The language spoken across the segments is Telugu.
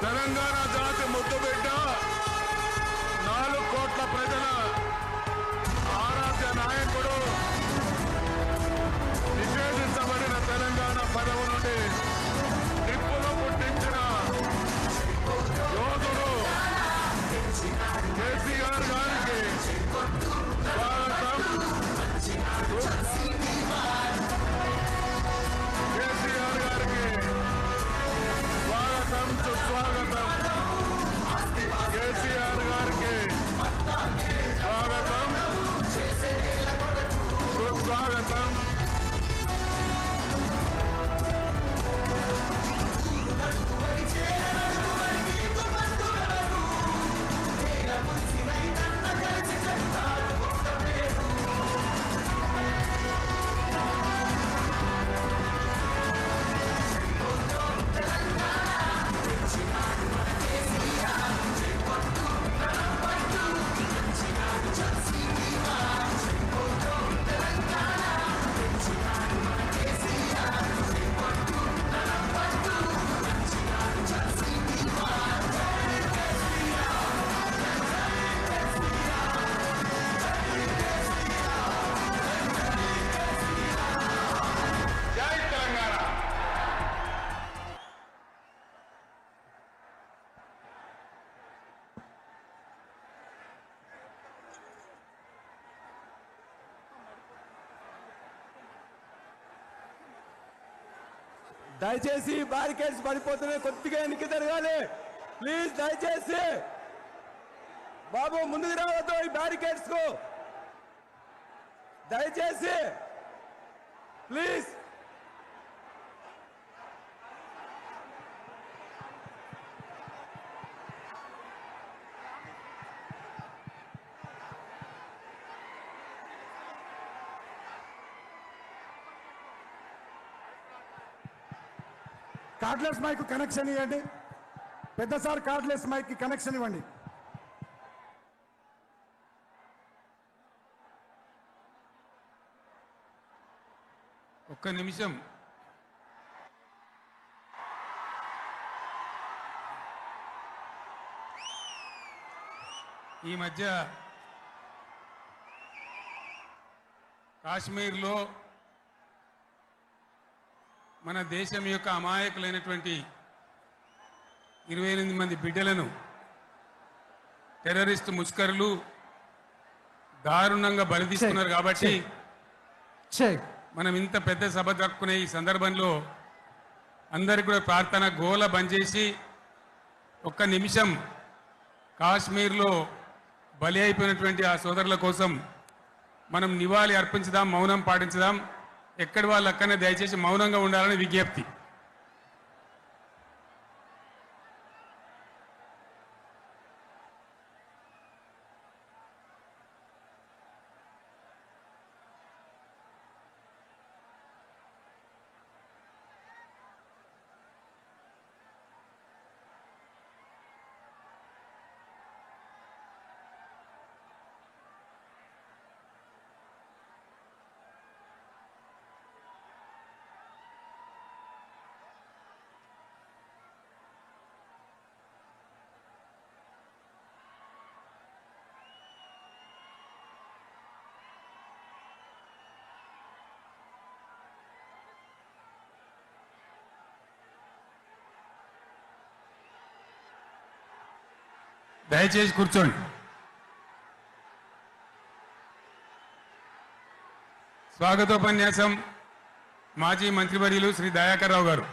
తెలంగాణ జాతి ముద్దుబిడ్డ 4 కోట్ల ప్రజల ఆరాధ్య నాయకుడు నిషేధించబడిన తెలంగాణ పదవి నుండి నిప్పులు పుట్టించిన యోధుడు కేసీఆర్ గారికి స్వాగతం. కేసీఆర్ గారికి స్వాగతం, సుస్వాగతం. కేసీఆర్ గారికి స్వాగతం, సుస్వాగతం. దయచేసి బ్యారికేడ్స్ పడిపోతున్నాయి, కొద్దిగా వెనక్కి జరగాలి ప్లీజ్. దయచేసి బాబు ముందుకు రావద్దు ఈ బ్యారికేడ్స్ కు, దయచేసి ప్లీజ్. కార్డ్లెస్ మైక్ కనెక్షన్ ఇవ్వండి. పెద్ద సార్ కార్డ్లెస్ మైక్ కి కనెక్షన్ ఇవ్వండి. ఒక్క నిమిషం. ఈ మధ్య కాశ్మీర్లో మన దేశం యొక్క అమాయకులైనటువంటి 28 మంది బిడ్డలను టెర్రరిస్ట్ ముష్కరులు దారుణంగా బలి తీసుకున్నారు. కాబట్టి మనం ఇంత పెద్ద సభ దక్కునే ఈ సందర్భంలో అందరికీ కూడా ప్రార్థన గోల బంద్ చేసి ఒక్క నిమిషం కాశ్మీర్లో బలి అయిపోయినటువంటి ఆ సోదరుల కోసం మనం నివాళి అర్పించుదాం, మౌనం పాటించుదాం. ఎక్కడి వాళ్ళు అక్కడనే దయచేసి మౌనంగా ఉండాలని విజ్ఞప్తి. దయచేసి కూర్చోండి. స్వాగతోపన్యాసం మాజీ మంత్రివర్యులు శ్రీ దయాకర్ రావు గారు.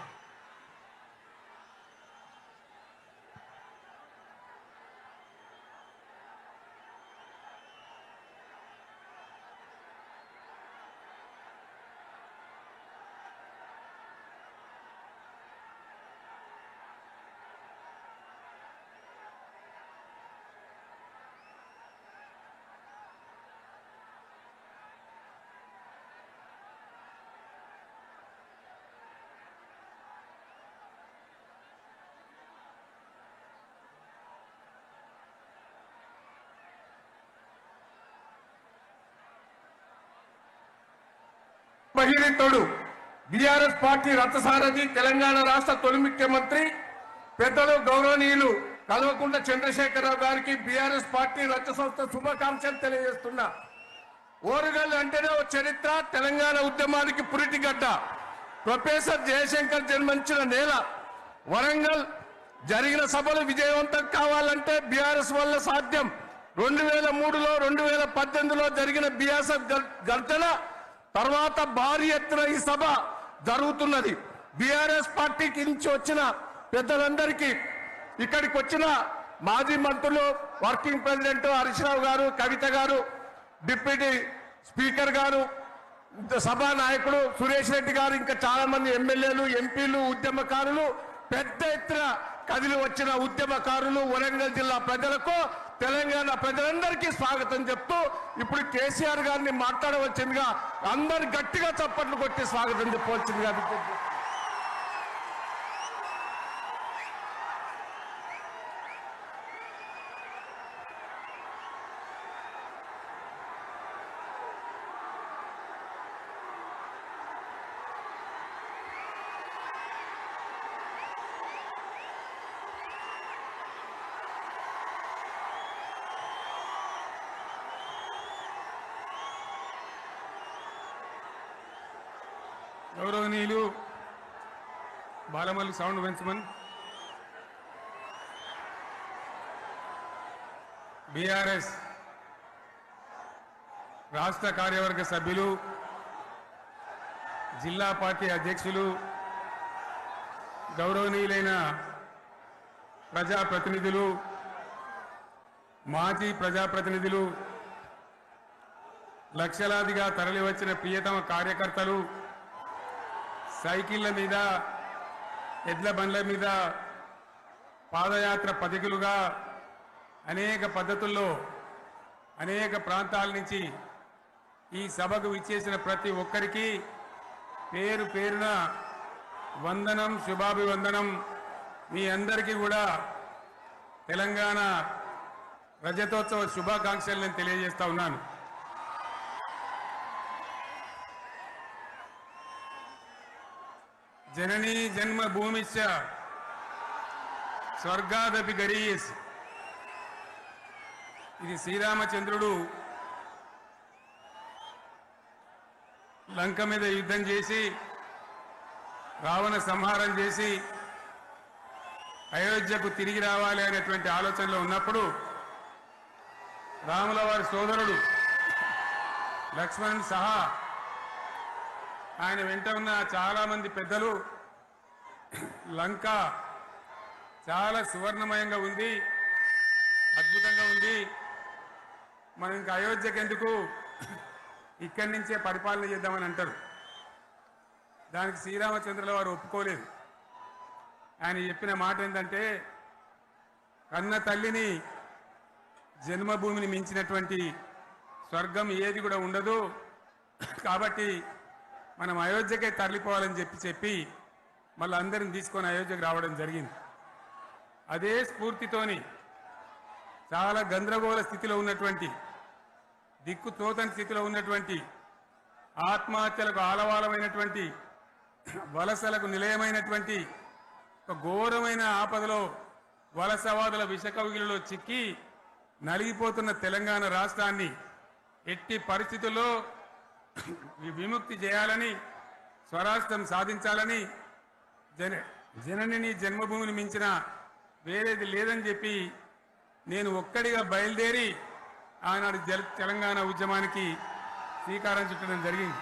బహిరంగుడు బీఆర్ఎస్ పార్టీ రథసారథి తెలంగాణ రాష్ట్ర తొలి ముఖ్యమంత్రి పెద్దలు గౌరవనీయులు కల్వకుంట్ల చంద్రశేఖరరావు గారికి బీఆర్ఎస్ పార్టీ రచన సంస్థ శుభాకాంక్షలు తెలియజేస్తున్నా. ఓరుగల్లు అంటేనే ఓ చరిత్ర, తెలంగాణ ఉద్యమానికి పురిటిగడ్డ. ప్రొఫెసర్ జయశంకర్ జన్మించిన నేల వరంగల్. జరిగిన సభలు విజయవంతం కావాలంటే బీఆర్ఎస్ వల్ల సాధ్యం. 2003లో 2018లో జరిగిన బీఆర్ఎస్ గర్జన తర్వాత భారీ ఎత్తున ఈ సభ జరుగుతున్నది. బీఆర్ఎస్ పార్టీకి నుంచి వచ్చిన పెద్దలందరికీ, ఇక్కడికి వచ్చిన మాజీ మంత్రులు, వర్కింగ్ ప్రెసిడెంట్ హరీశ్రావు గారు, కవిత గారు, డిప్యూటీ స్పీకర్ గారు, సభా నాయకుడు సురేష్ రెడ్డి గారు, ఇంకా చాలా మంది ఎమ్మెల్యేలు, ఎంపీలు, ఉద్యమకారులు, పెద్ద ఎత్తున కదిలి వచ్చిన ఉద్యమకారులు, వరంగల్ జిల్లా ప్రజలకు, తెలంగాణ ప్రజలందరికీ స్వాగతం చెప్తూ ఇప్పుడు కేసీఆర్ గారిని మాట్లాడవలసిందిగా అందరు గట్టిగా చప్పట్లు కొట్టి స్వాగతం చెప్పవలసిందిగా విజ్ఞప్తి. గౌరవనీయులు బాలమల్లి సౌండ్ పెంచమన్, బీఆర్ఎస్ రాష్ట్ర కార్యవర్గ సభ్యులు, జిల్లా పార్టీ అధ్యక్షులు, గౌరవనీయులైన ప్రజాప్రతినిధులు, మాజీ ప్రజాప్రతినిధులు, లక్షలాదిగా తరలివచ్చిన ప్రియతమ కార్యకర్తలు, సైకిళ్ల మీద, ఎడ్ల బండ్ల మీద, పాదయాత్ర పథికులుగా అనేక పద్ధతుల్లో అనేక ప్రాంతాల నుంచి ఈ సభకు విచ్చేసిన ప్రతి ఒక్కరికి పేరు పేరున వందనం, శుభాభివందనం. మీ అందరికీ కూడా తెలంగాణ రజతోత్సవ శుభాకాంక్షలు నేను తెలియజేస్తా ఉన్నాను. జననీ జన్మభూమిశ్చ స్వర్గాదపి గరీయస్. ఇది శ్రీరామచంద్రుడు లంక మీద యుద్ధం చేసి రావణ సంహారం చేసి అయోధ్యకు తిరిగి రావాలి అనేటువంటి ఆలోచనలో ఉన్నప్పుడు రాముల వారి సోదరుడు లక్ష్మణుడు సహా ఆయన వెంట ఉన్న చాలా మంది పెద్దలు లంక చాలా సువర్ణమయంగా ఉంది, అద్భుతంగా ఉంది, మనం ఇంకా అయోధ్యకు ఎందుకు, ఇక్కడి నుంచే పరిపాలన చేద్దామని అంటారు. దానికి శ్రీరామచంద్రుల వారు ఒప్పుకోలేదు. ఆయన చెప్పిన మాట ఏంటంటే, కన్న తల్లిని జన్మభూమిని మించినటువంటి స్వర్గం ఏది కూడా ఉండదు, కాబట్టి మనం అయోధ్యకే తరలిపోవాలని చెప్పి మళ్ళీ అందరిని తీసుకొని అయోధ్యకు రావడం జరిగింది. అదే స్ఫూర్తితోని చాలా గందరగోళ స్థితిలో ఉన్నటువంటి, దిక్కు తోతని స్థితిలో ఉన్నటువంటి, ఆత్మహత్యలకు ఆలవాలమైనటువంటి, వలసలకు నిలయమైనటువంటి ఒక ఘోరమైన ఆపదలో వలసవాదుల విషకవిగిలో చిక్కి నలిగిపోతున్న తెలంగాణ రాష్ట్రాన్ని ఎట్టి పరిస్థితుల్లో విముక్తి చేయాలని, స్వరాష్ట్రం సాధించాలని, జనని జన్మభూమిని మించిన వేరేది లేదని చెప్పి నేను ఒక్కడిగా బయలుదేరి ఆనాడు తెలంగాణ ఉద్యమానికి శ్రీకారం చుట్టడం జరిగింది.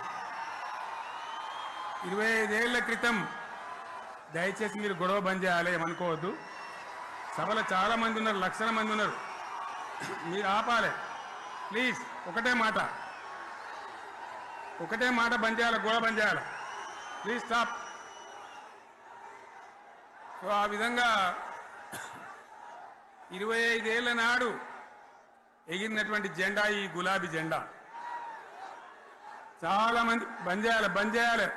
25 ఏళ్ల క్రితం, దయచేసి మీరు గొడవ బంద్ చేయాలి ఏమనుకోవద్దు, సభలో చాలా మంది ఉన్నారు, లక్షల మంది ఉన్నారు, మీరు ఆపాలి ప్లీజ్. ఒకటే మాట బంద్ చేయాలి, గొడవ బంద్ చేయాలి, ప్లీజ్ స్టాప్. సో ఆ విధంగా 25 ఏళ్ల నాడు ఎగిరినటువంటి జెండా ఈ గులాబీ జెండా. చాలా మంది బంద్ చేయాలి,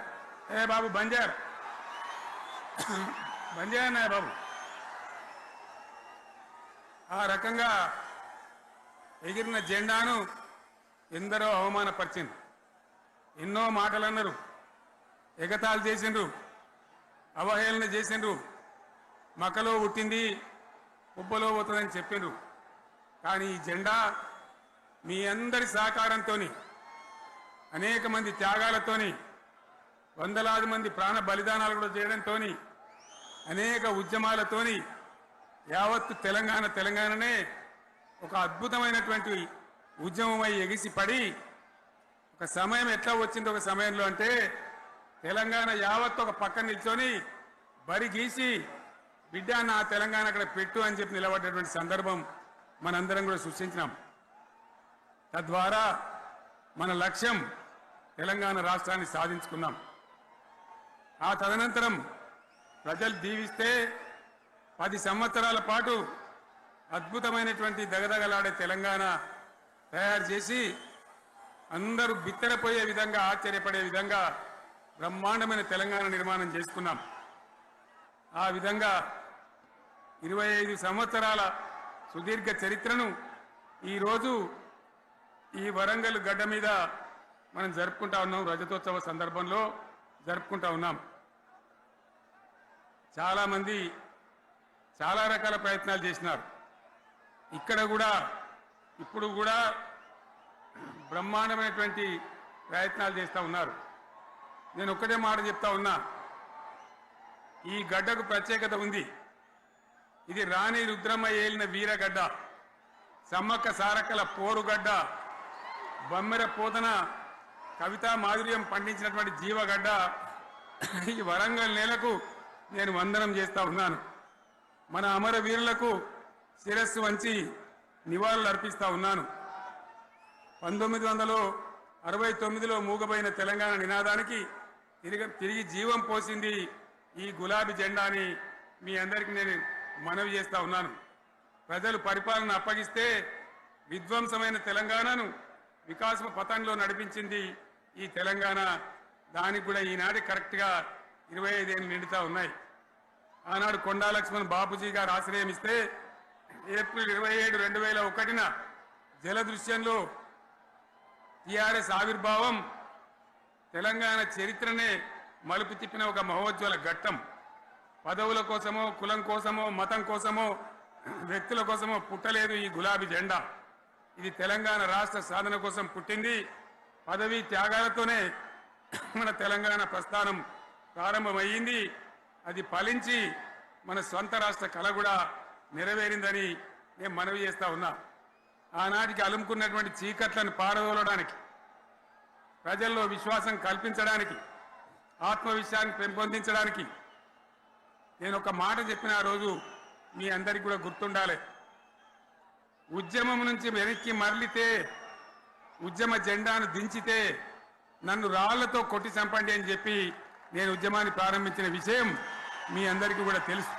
ఏ బాబు బంద్ చేయాలి బాబు. ఆ రకంగా ఎగిరిన జెండాను ఎందరో అవమానపరిచింది, ఎన్నో మాటలు అన్నారు, ఎగతాళి చేసిండ్రు, అవహేళన చేసిండ్రు. మకలో పుట్టింది ఉబ్బలో పోతుందని చెప్పిండ్రు. కానీ ఈ జెండా మీ అందరి సహకారంతో, అనేక మంది త్యాగాలతోని, వందలాది మంది ప్రాణ బలిదానాలు కూడా చేయడంతో, అనేక ఉద్యమాలతోని యావత్తు తెలంగాణనే ఒక అద్భుతమైనటువంటి ఉద్యమమై ఎగిసిపడి ఒక సమయం ఎట్లా వచ్చింది, ఒక సమయంలో అంటే తెలంగాణ యావత్తు ఒక పక్కన నిల్చొని బరి గీసి బిడ్డ నా తెలంగాణ అక్కడ పెట్టు అని చెప్పి నిలబడ్డటువంటి సందర్భం మనందరం కూడా సృష్టించినాం. తద్వారా మన లక్ష్యం తెలంగాణ రాష్ట్రాన్ని సాధించుకున్నాం. ఆ తదనంతరం ప్రజలు దీవిస్తే 10 సంవత్సరాల పాటు అద్భుతమైనటువంటి దగదగలాడే తెలంగాణ తయారు చేసి అందరూ బిత్తరపోయే విధంగా, ఆశ్చర్యపడే విధంగా బ్రహ్మాండమైన తెలంగాణ నిర్మాణం చేసుకున్నాం. ఆ విధంగా 25 సంవత్సరాల సుదీర్ఘ చరిత్రను ఈరోజు ఈ వరంగల్ గడ్డ మీద మనం జరుపుకుంటా ఉన్నాం. రజతోత్సవ సందర్భంలో జరుపుకుంటా ఉన్నాం. చాలామంది చాలా రకాల ప్రయత్నాలు చేసినారు. ఇక్కడ కూడా ఇప్పుడు కూడా బ్రహ్మాండమైనటువంటి ప్రయత్నాలు చేస్తూ ఉన్నారు. నేను ఒక్కటే మాట చెప్తా ఉన్నా, ఈ గడ్డకు ప్రత్యేకత ఉంది. ఇది రాణి రుద్రమ్మ ఏలిన వీరగడ్డ, సమ్మక్క సారక్కల పోరుగడ్డ, బమ్మెర పోతన కవితా మాధుర్యం పండించినటువంటి జీవగడ్డ. ఈ వరంగల్ నేలకు నేను వందనం చేస్తా ఉన్నాను. మన అమర వీరులకు శిరస్సు వంచి నివాళులు అర్పిస్తా ఉన్నాను. 1969లో మూగబోయిన తెలంగాణ నినాదానికి తిరిగి జీవం పోసింది ఈ గులాబీ జెండా అని మీ అందరికీ నేను మనవి చేస్తా ఉన్నాను. ప్రజలు పరిపాలన అప్పగిస్తే విధ్వంసమైన తెలంగాణను వికాస పథంలో నడిపించింది ఈ తెలంగాణ. దానికి కూడా ఈనాటి కరెక్ట్గా 25 ఏళ్ళు నిండుతా ఉన్నాయి. ఆనాడు కొండా లక్ష్మణ్ బాపూజీ గారు ఆశ్రయం ఇస్తే ఏప్రిల్ 27, 2001న జలదృశ్యంలో టీఆర్ఎస్ ఆవిర్భావం తెలంగాణ చరిత్రనే మలుపు తిప్పిన ఒక మహోజ్వల ఘట్టం. పదవుల కోసమో, కులం కోసమో, మతం కోసమో, వ్యక్తుల కోసమో పుట్టలేదు ఈ గులాబీ జెండా. ఇది తెలంగాణ రాష్ట్ర సాధన కోసం పుట్టింది. పదవీ త్యాగాలతోనే మన తెలంగాణ ప్రస్థానం ప్రారంభమయ్యింది. అది ఫలించి మన స్వంత రాష్ట్ర కళ కూడా నెరవేరిందని నేను మనవి చేస్తా ఉన్నా. ఆనాటికి అలుముకున్నటువంటి చీకట్లను పారదోలడానికి, ప్రజల్లో విశ్వాసం కల్పించడానికి, ఆత్మవిశ్వాసాన్ని పెంపొందించడానికి నేను ఒక మాట చెప్పిన ఆ రోజు మీ అందరికీ కూడా గుర్తుండాలి. ఉద్యమం నుంచి వెనక్కి మరలితే, ఉద్యమ జెండాను దించితే నన్ను రాళ్లతో కొట్టి చంపండి అని చెప్పి నేను ఉద్యమాన్ని ప్రారంభించిన విషయం మీ అందరికీ కూడా తెలుసు.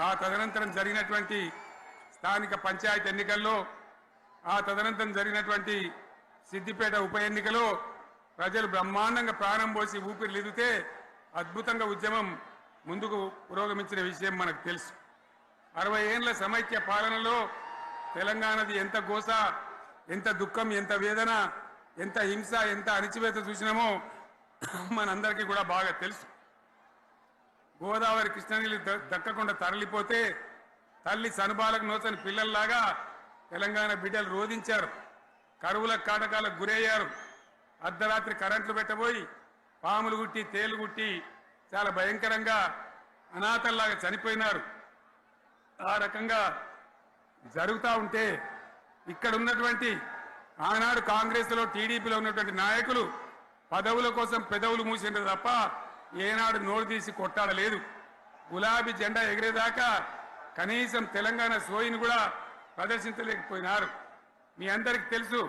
ఆ తదనంతరం జరిగినటువంటి స్థానిక పంచాయతీ ఎన్నికల్లో, ఆ తదనంతరం జరిగినటువంటి సిద్దిపేట ఉప ఎన్నికలో ప్రజలు బ్రహ్మాండంగా ప్రాణం పోసి ఊపిరిలిదితే అద్భుతంగా ఉద్యమం ముందుకు పురోగమించిన విషయం మనకు తెలుసు. 60 ఏళ్ల సమైక్య పాలనలో తెలంగాణది ఎంత గోస, ఎంత దుఃఖం, ఎంత వేదన, ఎంత హింస, ఎంత అణిచివేత చూసినామో మనందరికీ కూడా బాగా తెలుసు. గోదావరి కృష్ణనీళ్ళు దక్కకుండా తరలిపోతే తల్లి సనుబాలకు నోచని పిల్లల్లాగా తెలంగాణ బిడ్డలు రోధించారు. కరువుల కాటకాలకు గురయ్యారు. అర్ధరాత్రి కరెంట్లు పెట్టబోయి పాములు గుట్టి, తేలు గుట్టి చాలా భయంకరంగా అనాథల్లాగా చనిపోయినారు. ఆ రకంగా జరుగుతూ ఉంటే ఇక్కడ ఉన్నటువంటి ఆనాడు కాంగ్రెస్లో, టీడీపీలో ఉన్నటువంటి నాయకులు పదవుల కోసం పెదవులు మూసిండ్రు తప్ప ఏనాడు నోరు తీసి కొట్టాడలేదు. గులాబీ జెండా ఎగిరేదాకా కనీసం తెలంగాణ సోయిని కూడా ప్రదర్శించలేకపోయినారు. మీ అందరికీ తెలుసు,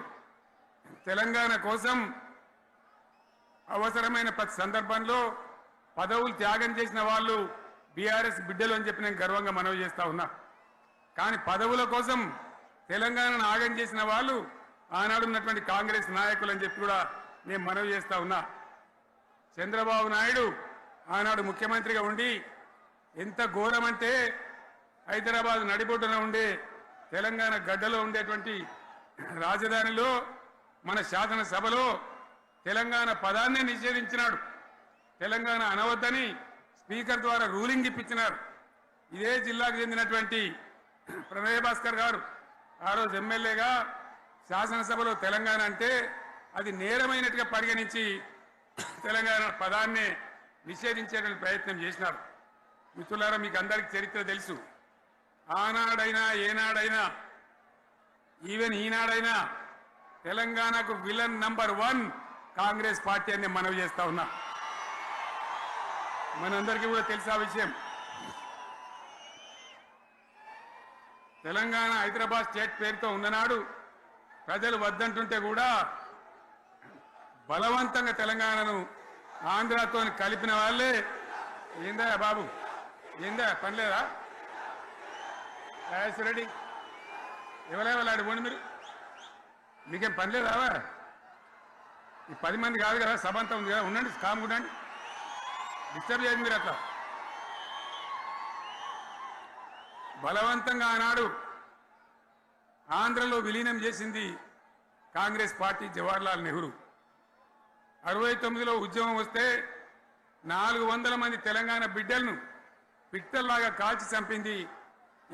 తెలంగాణ కోసం అవసరమైన ప్రతి సందర్భంలో పదవులు త్యాగం చేసిన వాళ్ళు బీఆర్ఎస్ బిడ్డలు అని చెప్పి నేను గర్వంగా మనవి చేస్తా ఉన్నా. కానీ పదవుల కోసం తెలంగాణను ఆగం చేసిన వాళ్ళు ఆనాడు ఉన్నటువంటి కాంగ్రెస్ నాయకులు అని చెప్పి కూడా నేను మనవి చేస్తా ఉన్నా. చంద్రబాబు నాయుడు ఆనాడు ముఖ్యమంత్రిగా ఉండి ఎంత ఘోరమంటే హైదరాబాద్ నడిబొడ్డున ఉండే తెలంగాణ గడ్డలో ఉండేటువంటి రాజధానిలో మన శాసనసభలో తెలంగాణ పదాన్ని నిషేధించినాడు. తెలంగాణ అనవద్దని స్పీకర్ ద్వారా రూలింగ్ ఇప్పించినారు. ఇదే జిల్లాకు చెందినటువంటి ప్రణయ్ భాస్కర్ గారు ఆ రోజు ఎమ్మెల్యేగా శాసనసభలో తెలంగాణ అంటే అది నేరమైనట్టుగా పరిగణించి తెలంగాణ పదాన్ని నిషేధించేటువంటి ప్రయత్నం చేసినారు. మిత్రులారా, మీకు అందరికీ చరిత్ర తెలుసు. ఆనాడైనా ఏనాడైనా ఈవెన్ ఈనాడైనా తెలంగాణకు విలన్ నంబర్ 1 కాంగ్రెస్ పార్టీ అని మనవి చేస్తా ఉన్నా. మనందరికీ కూడా తెలుసు ఆ విషయం. తెలంగాణ హైదరాబాద్ స్టేట్ పేరుతో ఉన్ననాడు ప్రజలు వద్దంటుంటే కూడా బలవంతంగా తెలంగాణను ఆంధ్రతో కలిపిన వాళ్ళే. ఏందా బాబు, ఏందా పనిలేదా? రెడ్డి ఎవరెవరు పోండి, మీరు మీకేం పని లేదా? ఈ 10 మంది కాదు కదా, సభ అంతా ఉంది కదా, ఉండండి, కామ్ ఉండండి, డిస్టర్బ్ చేయండి మీరు. అట్లా బలవంతంగా ఆనాడు ఆంధ్రలో విలీనం చేసింది కాంగ్రెస్ పార్టీ, జవహర్లాల్ నెహ్రూ. 69లో ఉద్యమం వస్తే 400 మంది తెలంగాణ బిడ్డలను పిట్టల్లాగా కాల్చి చంపింది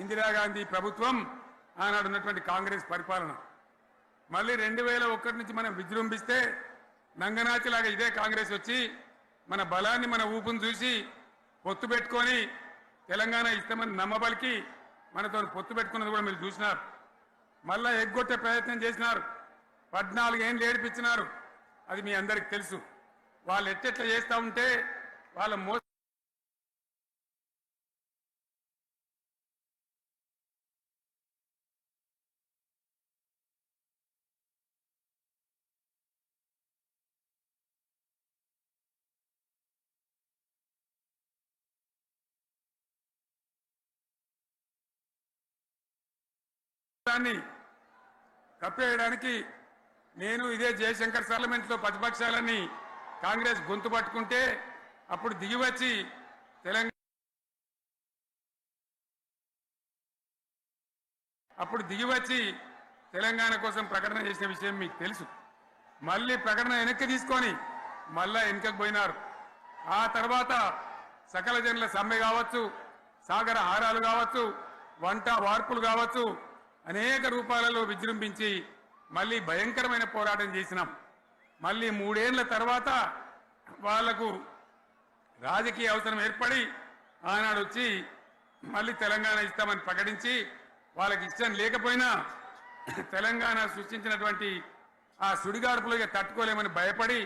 ఇందిరాగాంధీ ప్రభుత్వం, ఆనాడు ఉన్నటువంటి కాంగ్రెస్ పరిపాలన. మళ్ళీ 2001 నుంచి మనం విజృంభిస్తే నంగనాచిలాగా ఇదే కాంగ్రెస్ వచ్చి మన బలాన్ని, మన ఊపును చూసి పొత్తు పెట్టుకొని తెలంగాణ ఇస్తామని నమ్మబలికి మనతో పొత్తు పెట్టుకున్నది కూడా మీరు చూసినారు. మళ్ళా ఎగ్గొట్టే ప్రయత్నం చేసినారు. 14 ఏళ్ళు ఏడిపించినారు. అది మీ అందరికి తెలుసు. వాళ్ళు ఎట్టెట్లా చేస్తూ ఉంటే వాళ్ళ కప్పేయడానికి నేను ఇదే జయశంకర్ పార్లమెంట్లో ప్రతిపక్షాలని కాంగ్రెస్ గొంతు పట్టుకుంటే అప్పుడు దిగివచ్చి తెలంగాణ కోసం ప్రకటన చేసిన విషయం మీకు తెలుసు. మళ్ళీ ప్రకటన వెనక్కి తీసుకొని మళ్ళా వెనకకు పోయినారు. ఆ తర్వాత సకల జనుల సమ్మె కావచ్చు, సాగర హారాలు కావచ్చు, వంట వార్పులు కావచ్చు, అనేక రూపాలలో విజృంభించి మళ్ళీ భయంకరమైన పోరాటం చేసినాం. మళ్ళీ 3 ఏళ్ల తర్వాత వాళ్లకు రాజకీయ అవసరం ఏర్పడి ఆనాడు వచ్చి మళ్ళీ తెలంగాణ ఇస్తామని ప్రకటించి, వాళ్ళకి ఇష్టం లేకపోయినా తెలంగాణ సృష్టించినటువంటి ఆ సుడిగాడుపులుగా తట్టుకోలేమని భయపడి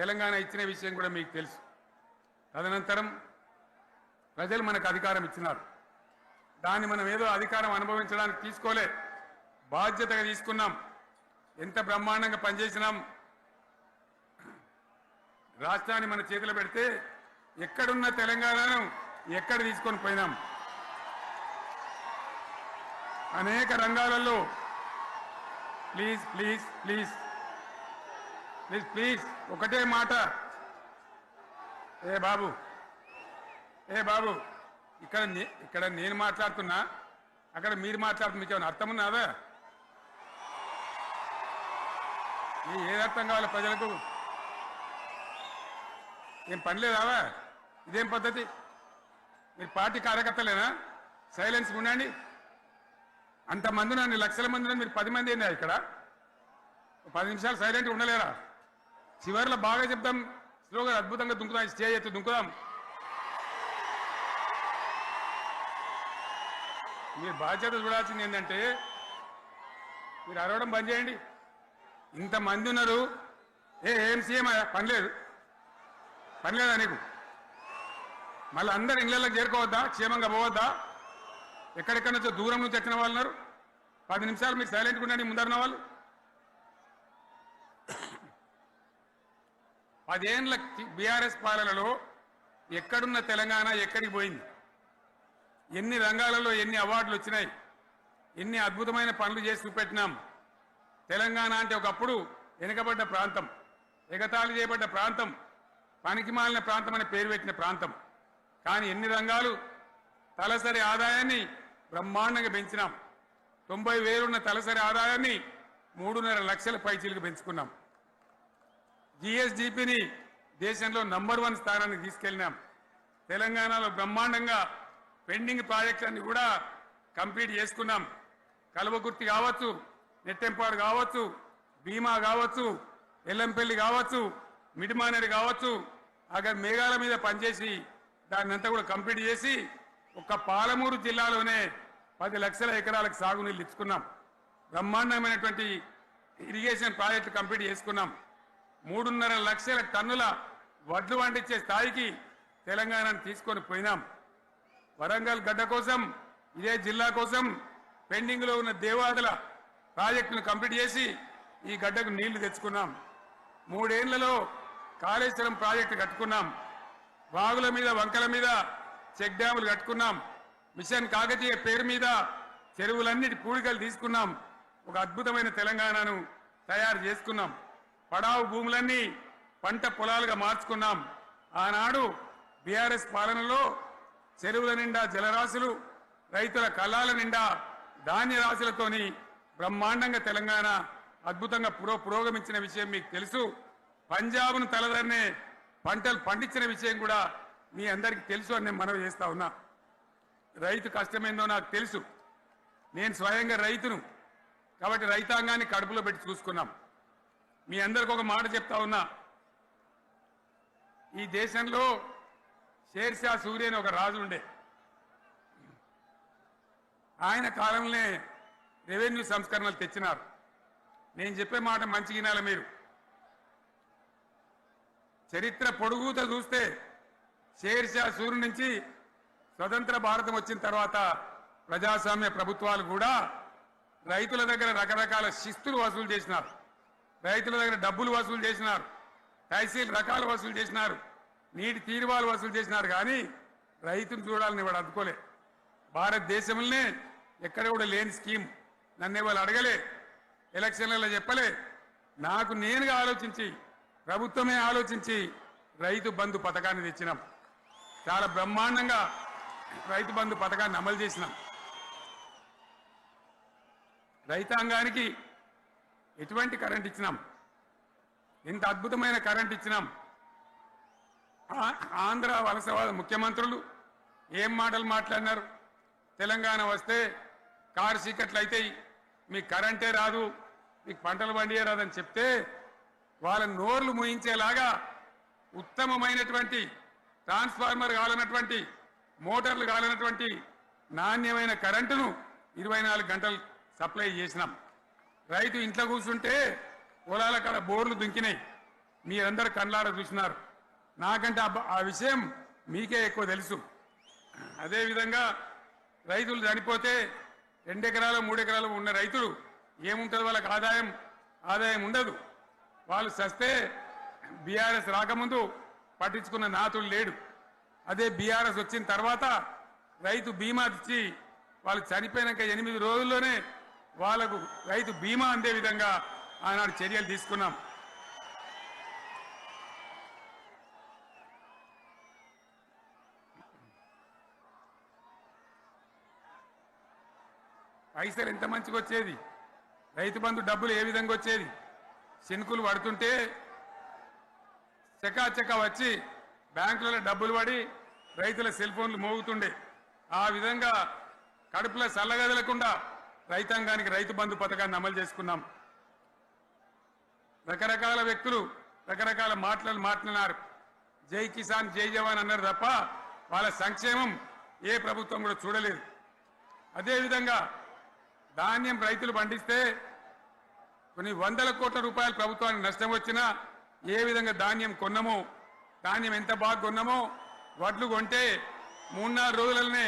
తెలంగాణ ఇచ్చిన విషయం కూడా మీకు తెలుసు. తదనంతరం ప్రజలు మనకు అధికారం ఇచ్చినారు. దాన్ని మనం ఏదో అధికారం అనుభవించడానికి తీసుకోలే, బాధ్యతగా తీసుకున్నాం. ఎంత బ్రహ్మాండంగా పనిచేసినాం. రాష్ట్రాన్ని మన చేతిలో పెడితే ఎక్కడున్న తెలంగాణను ఎక్కడ తీసుకొని పోయినాం. అనేక రంగాలలో please please please please please ఒకటే మాట. ఏ బాబు ఇక్కడ నేను మాట్లాడుతున్నా, అక్కడ మీరు మాట్లాడుతున్నా, మీకు ఏమైనా అర్థం ఉన్నదా? ఏది అర్థం కావాలి ప్రజలకు? ఏం పని లేదావా? ఇదేం పద్ధతి? మీరు పార్టీ కార్యకర్తలేనా? సైలెన్స్ ఉండండి. అంతమంది నన్ను, లక్షల మంది, మీరు 10 మంది ఏందా ఇక్కడ? 10 నిమిషాలు సైలెంట్గా ఉండలేరా? చివరిలో బాగా చెప్తాం, స్లోగా అద్భుతంగా దుంకుదాం, స్టేజ్ ఎత్తు దుంకుదాం. మీరు బాధ్యత చూడాల్సింది ఏంటంటే మీరు అరవడం బంద్ చేయండి. ఇంతమంది ఉన్నారు, ఏం సీఎం పనిలేదా నీకు? మళ్ళీ అందరు ఇళ్లలోకి చేరుకోవద్దా? క్షేమంగా పోవద్దా? ఎక్కడెక్కడి నుంచో దూరం నుంచి వచ్చిన వాళ్ళు ఉన్నారు. 10 నిమిషాలు మీరు సైలెంట్గా ఉండండి. ముందరున్న వాళ్ళు 10 ఏళ్ల బీఆర్ఎస్ పాలనలో ఎక్కడున్న తెలంగాణ ఎక్కడికి పోయింది? ఎన్ని రంగాలలో ఎన్ని అవార్డులు వచ్చినాయి? ఎన్ని అద్భుతమైన పనులు చేసి చూపెట్టినాం. తెలంగాణ అంటే ఒకప్పుడు వెనుకబడ్డ ప్రాంతం, ఎగతాళి చేయబడ్డ ప్రాంతం, పనికిమాలిన ప్రాంతం అని పేరు పెట్టిన ప్రాంతం. కానీ ఎన్ని రంగాలు, తలసరి ఆదాయాన్ని బ్రహ్మాండంగా పెంచినాం. 90,000 ఉన్న తలసరి ఆదాయాన్ని 3.5 లక్షల పైచీలకు పెంచుకున్నాం. జిఎస్డిపిని దేశంలో నంబర్ 1 స్థానానికి తీసుకెళ్ళినాం. తెలంగాణలో బ్రహ్మాండంగా పెండింగ్ ప్రాజెక్టులన్నీ కూడా కంప్లీట్ చేసుకున్నాం. కల్వకుర్తి కావచ్చు, నెట్టెంపాడు కావచ్చు, భీమా కావచ్చు, ఎల్లంపల్లి కావచ్చు, మిడిమానేరు కావచ్చు, అక్కడ మేఘాల మీద పనిచేసి దాన్ని అంతా కూడా కంప్లీట్ చేసి ఒక్క పాలమూరు జిల్లాలోనే 10 లక్షల ఎకరాలకు సాగునీళ్ళు ఇచ్చుకున్నాం. బ్రహ్మాండమైనటువంటి ఇరిగేషన్ ప్రాజెక్టు కంప్లీట్ చేసుకున్నాం. 3.5 లక్షల టన్నుల వడ్లు పండించే స్థాయికి తెలంగాణను తీసుకొని పోయినాం. వరంగల్ గడ్డ కోసం, ఇదే జిల్లా కోసం పెండింగ్లో ఉన్న దేవాదుల ప్రాజెక్టును కంప్లీట్ చేసి ఈ గడ్డకు నీళ్లు తెచ్చుకున్నాం. 3 ఏళ్లలో కాళేశ్వరం ప్రాజెక్టు కట్టుకున్నాం. వాగుల మీద, వంకల మీద చెక్ డ్యాములు కట్టుకున్నాం. మిషన్ కాకతీయ పేరు మీద చెరువులన్నిటి పూడికలు తీసుకున్నాం. ఒక అద్భుతమైన తెలంగాణను తయారు చేసుకున్నాం. పడావు భూములన్నీ పంట పొలాలుగా మార్చుకున్నాం. ఆనాడు బీఆర్ఎస్ పాలనలో చెరువుల నిండా జలరాశులు, రైతుల కళ్ళాల నిండా ధాన్య రాశులతోని బ్రహ్మాండంగా తెలంగాణ అద్భుతంగా పురోగమించిన విషయం మీకు తెలుసు. పంజాబ్ను తలదన్నే పంటలు పండించిన విషయం కూడా మీ అందరికీ తెలుసు అని నేను మనవి చేస్తా ఉన్నా. రైతు కష్టమేందో నాకు తెలుసు. నేను స్వయంగా రైతును కాబట్టి రైతాంగాన్ని కడుపులో పెట్టి చూసుకున్నాం. మీ అందరికి ఒక మాట చెప్తా ఉన్నా. ఈ దేశంలో షేర్షా సూరి అని ఒక రాజు ఉండే. ఆయన కాలంలోనే రెవెన్యూ సంస్కరణలు తెచ్చినారు. నేను చెప్పే మాట మంచిగా వినాలి మీరు. చరిత్ర పొడుగుతో చూస్తే షేర్షా సూరి నుంచి స్వతంత్ర భారతం వచ్చిన తర్వాత ప్రజాస్వామ్య ప్రభుత్వాలు కూడా రైతుల దగ్గర రకరకాల శిస్తులు వసూలు చేసినారు. రైతుల దగ్గర డబ్బులు వసూలు చేసినారు. తహసీల్ రకాలు వసూలు చేసినారు. నీటి తీరువాలు వసూలు చేసినారు. కానీ రైతును చూడాలని వాడు అందుకోలే. భారతదేశంలోనే ఎక్కడ కూడా లేని స్కీమ్. నన్ను వాళ్ళు అడగలే, ఎలక్షన్లలో చెప్పలే. నాకు నేనుగా ఆలోచించి, ప్రభుత్వమే ఆలోచించి రైతు బంధు పథకాన్ని తెచ్చినాం. చాలా బ్రహ్మాండంగా రైతు బంధు పథకాన్ని అమలు చేసినాం. రైతాంగానికి ఎటువంటి కరెంట్ ఇచ్చినాం, ఎంత అద్భుతమైన కరెంట్ ఇచ్చినాం. ఆంధ్ర వలసవాద ముఖ్యమంత్రులు ఏం మాటలు మాట్లాడినారు. తెలంగాణ వస్తే కారు చీకట్లు అవుతాయి, మీకు కరెంటే రాదు, మీకు పంటలు పండియే రాదని చెప్తే వాళ్ళ నోర్లు మూయించేలాగా ఉత్తమమైనటువంటి ట్రాన్స్ఫార్మర్ కావాలన్నటువంటి, మోటార్లు కావాలన్నటువంటి నాణ్యమైన కరెంటును 24 గంటలు సప్లై చేసినాం. రైతు ఇంట్లో కూర్చుంటే పొలాల కాడ బోర్లు దుంకినాయి. మీరందరూ కళ్ళారా చూసినారు. నాకంటే ఆ విషయం మీకే ఎక్కువ తెలుసు. అదేవిధంగా రైతులు చనిపోతే 2 ఎకరాలు 3 ఎకరాలు ఉన్న రైతులు ఏముంటుంది, వాళ్ళకి ఆదాయం ఉండదు. వాళ్ళు చస్తే బీఆర్ఎస్ రాకముందు పట్టించుకున్న నాతుడు లేడు. అదే బీఆర్ఎస్ వచ్చిన తర్వాత రైతు బీమా ఇచ్చి వాళ్ళు చనిపోయినాక 8 రోజుల్లోనే వాళ్లకు రైతు బీమా అందే విధంగా ఆనాడు చర్యలు తీసుకున్నాం. పైసలు ఎంత మంచిగా వచ్చేది, రైతు బంధు డబ్బులు ఏ విధంగా వచ్చేది. శనుకులు పడుతుంటే చకాచకా వచ్చి బ్యాంకులలో డబ్బులు పడి రైతుల సెల్ ఫోన్లు మోగుతుండే. ఆ విధంగా కడుపులో చల్లగదలకుండా రైతాంగానికి రైతు బంధు పథకాన్ని అమలు చేసుకున్నాం. రకరకాల వ్యక్తులు రకరకాల మాటలు మాట్లాడినారు. జై కిసాన్ జై జవాన్ అన్నారు తప్ప వాళ్ళ సంక్షేమం ఏ ప్రభుత్వం కూడా చూడలేదు. అదేవిధంగా ధాన్యం రైతులు పండిస్తే కొన్ని 100 కోట్ల రూపాయలు ప్రభుత్వానికి నష్టం వచ్చినా ఏ విధంగా ధాన్యం కొన్నామో, ధాన్యం ఎంత బాగా కొన్నామో, వడ్లు కొంటే 3-4 రోజులనే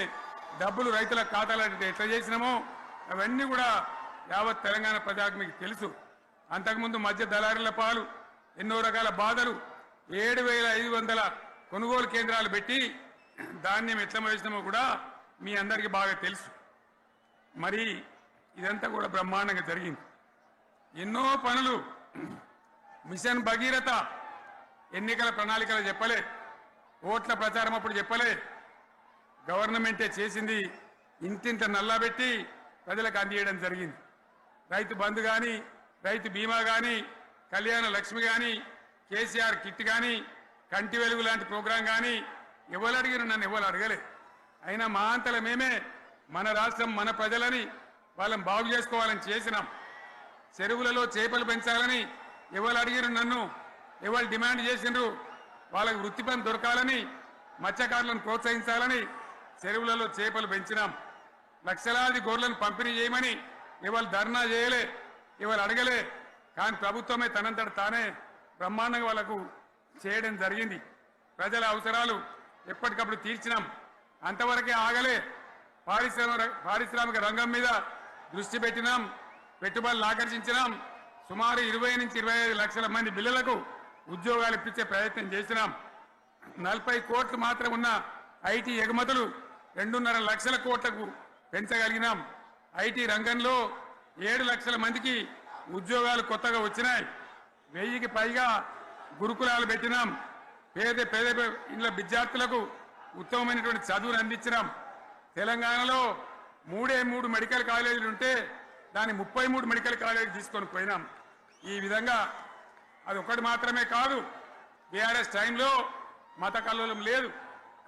డబ్బులు రైతుల ఖాతాలో ఎట్లా చేసినామో అవన్నీ కూడా యావత్ తెలంగాణ ప్రజలకు మీకు తెలుసు. అంతకుముందు మధ్య దళారుల పాలు ఎన్నో రకాల బాధలు, 7,500 కొనుగోలు కేంద్రాలు పెట్టి ధాన్యం ఎట్లా వేసినామో కూడా మీ అందరికీ బాగా తెలుసు. మరి ఇదంతా కూడా బ్రహ్మాండంగా జరిగింది. ఎన్నో పనులు, మిషన్ భగీరథ ఎన్నికల ప్రణాళికలు చెప్పలే, ఓట్ల ప్రచారం అప్పుడు చెప్పలే, గవర్నమెంటే చేసింది. ఇంటింత నల్లబెట్టి ప్రజలకు అందియడం జరిగింది. రైతు బంధు కానీ, రైతు బీమా కానీ, కళ్యాణ లక్ష్మి కానీ, కేసీఆర్ కిట్ కానీ, కంటి వెలుగు లాంటి ప్రోగ్రాం కానీ ఎవరు అడిగిన నన్ను ఎవరు అడగలే. అయినా మా అంతల మేమే మన రాష్ట్రం మన ప్రజలని వాళ్ళని బాగు చేసుకోవాలని చేసినాం. చెరువులలో చేపలు పెంచాలని ఎవరు అడిగిన నన్ను ఎవరు డిమాండ్ చేసిండ్రు. వాళ్ళకి వృత్తి పని దొరకాలని మత్స్యకారులను ప్రోత్సహించాలని చెరువులలో చేపలు పెంచినాం. లక్షలాది గొర్రెలను పంపిణీ చేయమని ఎవరు ధర్నా చేయలే, ఎవరు అడగలే. కానీ ప్రభుత్వమే తనంతట తానే బ్రహ్మాండంగా వాళ్ళకు చేయడం జరిగింది. ప్రజల అవసరాలు ఎప్పటికప్పుడు తీర్చినాం. అంతవరకే ఆగలే. పారిశ్రామిక రంగం మీద దృష్టి పెట్టినాం, పెట్టుబడులు ఆకర్షించినాం. సుమారు 20 నుంచి 25 లక్షల మంది పిల్లలకు ఉద్యోగాలు ఇప్పించే ప్రయత్నం చేసినాం. 40 కోట్లు మాత్రం ఉన్న ఐటీ ఎగుమతులు 2.5 లక్షల కోట్లకు పెంచగలిగినాం. ఐటీ రంగంలో 7 లక్షల మందికి ఉద్యోగాలు కొత్తగా వచ్చినాయి. 1000కి పైగా గురుకులాలు పెట్టినాం. పేద ఇళ్ళ విద్యార్థులకు ఉత్తమమైనటువంటి చదువును అందించినాం. తెలంగాణలో 3 మెడికల్ కాలేజీలు ఉంటే దాన్ని 33 మెడికల్ కాలేజీలు తీసుకొని పోయినాం. ఈ విధంగా అది ఒకటి మాత్రమే కాదు. బీఆర్ఎస్ టైంలో మత కల్లోలం లేదు,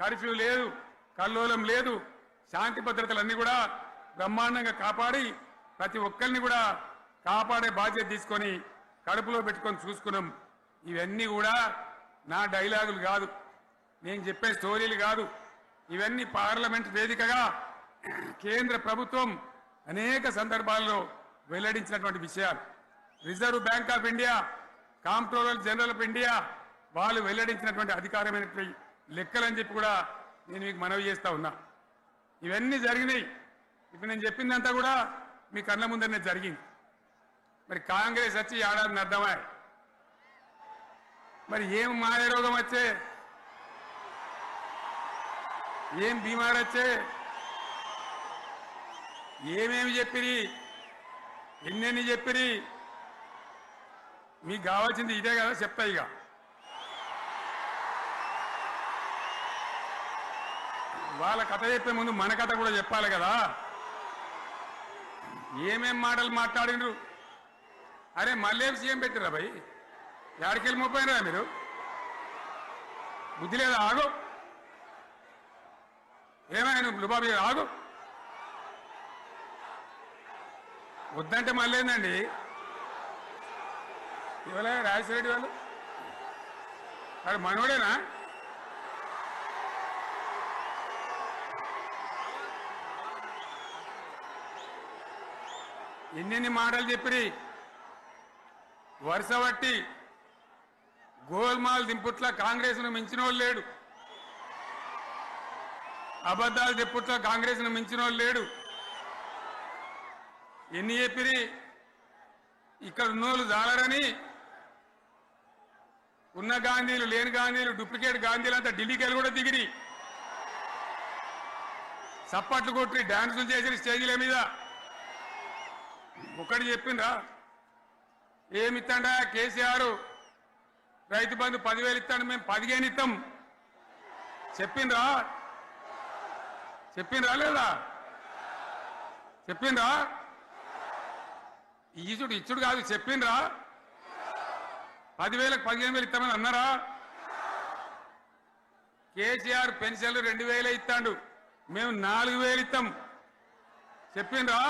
కర్ఫ్యూ లేదు, కల్లోలం లేదు. శాంతి భద్రతలన్నీ కూడా బ్రహ్మాండంగా కాపాడి ప్రతి ఒక్కరిని కూడా కాపాడే బాధ్యత తీసుకొని కడుపులో పెట్టుకొని చూసుకున్నాం. ఇవన్నీ కూడా నా డైలాగులు కాదు, నేను చెప్పే స్టోరీలు కాదు. ఇవన్నీ పార్లమెంట్ వేదికగా కేంద్ర ప్రభుత్వం అనేక సందర్భాల్లో వెల్లడించినటువంటి విషయాలు. Reserve bank of India, comptroller general of India వాళ్ళు వెల్లడించినటువంటి అధికారమైనటువంటి లెక్కలని చెప్పి కూడా నేను మీకు మనవి చేస్తా ఉన్నా. ఇవన్నీ జరిగినాయి. ఇప్పుడు నేను చెప్పిందంతా కూడా మీ కళ్ళ ముందరనే జరిగింది. మరి కాంగ్రెస్ వచ్చి ఏడాది అర్థమా? మరి ఏం మాయ రోగం వచ్చే, ఏం బీమారు వచ్చే, ఏమేమి చెప్పిరి, ఎన్నెన్ని చెప్పిరి, మీకు కావాల్సింది ఇదే కదా. చెప్తా ఇక వాళ్ళ కథ చెప్పే ముందు మన కథ కూడా చెప్పాలి కదా. ఏమేం మాటలు మాట్లాడినరు. అరే మళ్ళీ సీఎం పెట్టిరా భయ్, ఎక్కడికెళ్ళి మోపోయినరా మీరు? బుద్ధి లేదా? ఆగు. ఏమైనా లుబాబీ ఆగు. వద్దంటే మళ్ళీ ఏందండి ఇవాళ రాజశేఖర వాళ్ళు అది మనోడేనా? ఎన్నెన్ని మాటలు చెప్పిరి. వరుస బట్టి గోల్మాల్ దింపుట్ల కాంగ్రెస్ను మించిన వాళ్ళు లేడు, అబద్ధాలు దింపుట్ల కాంగ్రెస్ను మించిన వాళ్ళు లేడు. ఎన్ని చెప్పిరి. ఇక్కడ ఉన్నోళ్ళు జాలరని ఉన్న గాంధీలు లేని గాంధీలు డూప్లికేట్ గాంధీలు అంతా ఢిల్లీకి వెళ్ళి కూడా దిగిరి, చప్పట్లు కొట్టి డాన్సులు చేసిన స్టేజీల మీద. ఒకటి చెప్పిండ్రా, ఏమిత్తాడా కేసీఆర్ రైతు బంధు 10,000 ఇస్తాడు, మేము 15 ఇస్తాం చెప్పిండ్రా? చెప్పిండ్రా లేదా? చెప్పిండ్రా? ఇచ్చుడు కాదు, చెప్పిండ్రా? 10,000కు 15,000 ఇస్తామని అన్నారా? కేసీఆర్ పెన్షన్లు 2,000 ఇస్తాడు, మేము 4,000 ఇస్తాం చెప్పిండ్రా?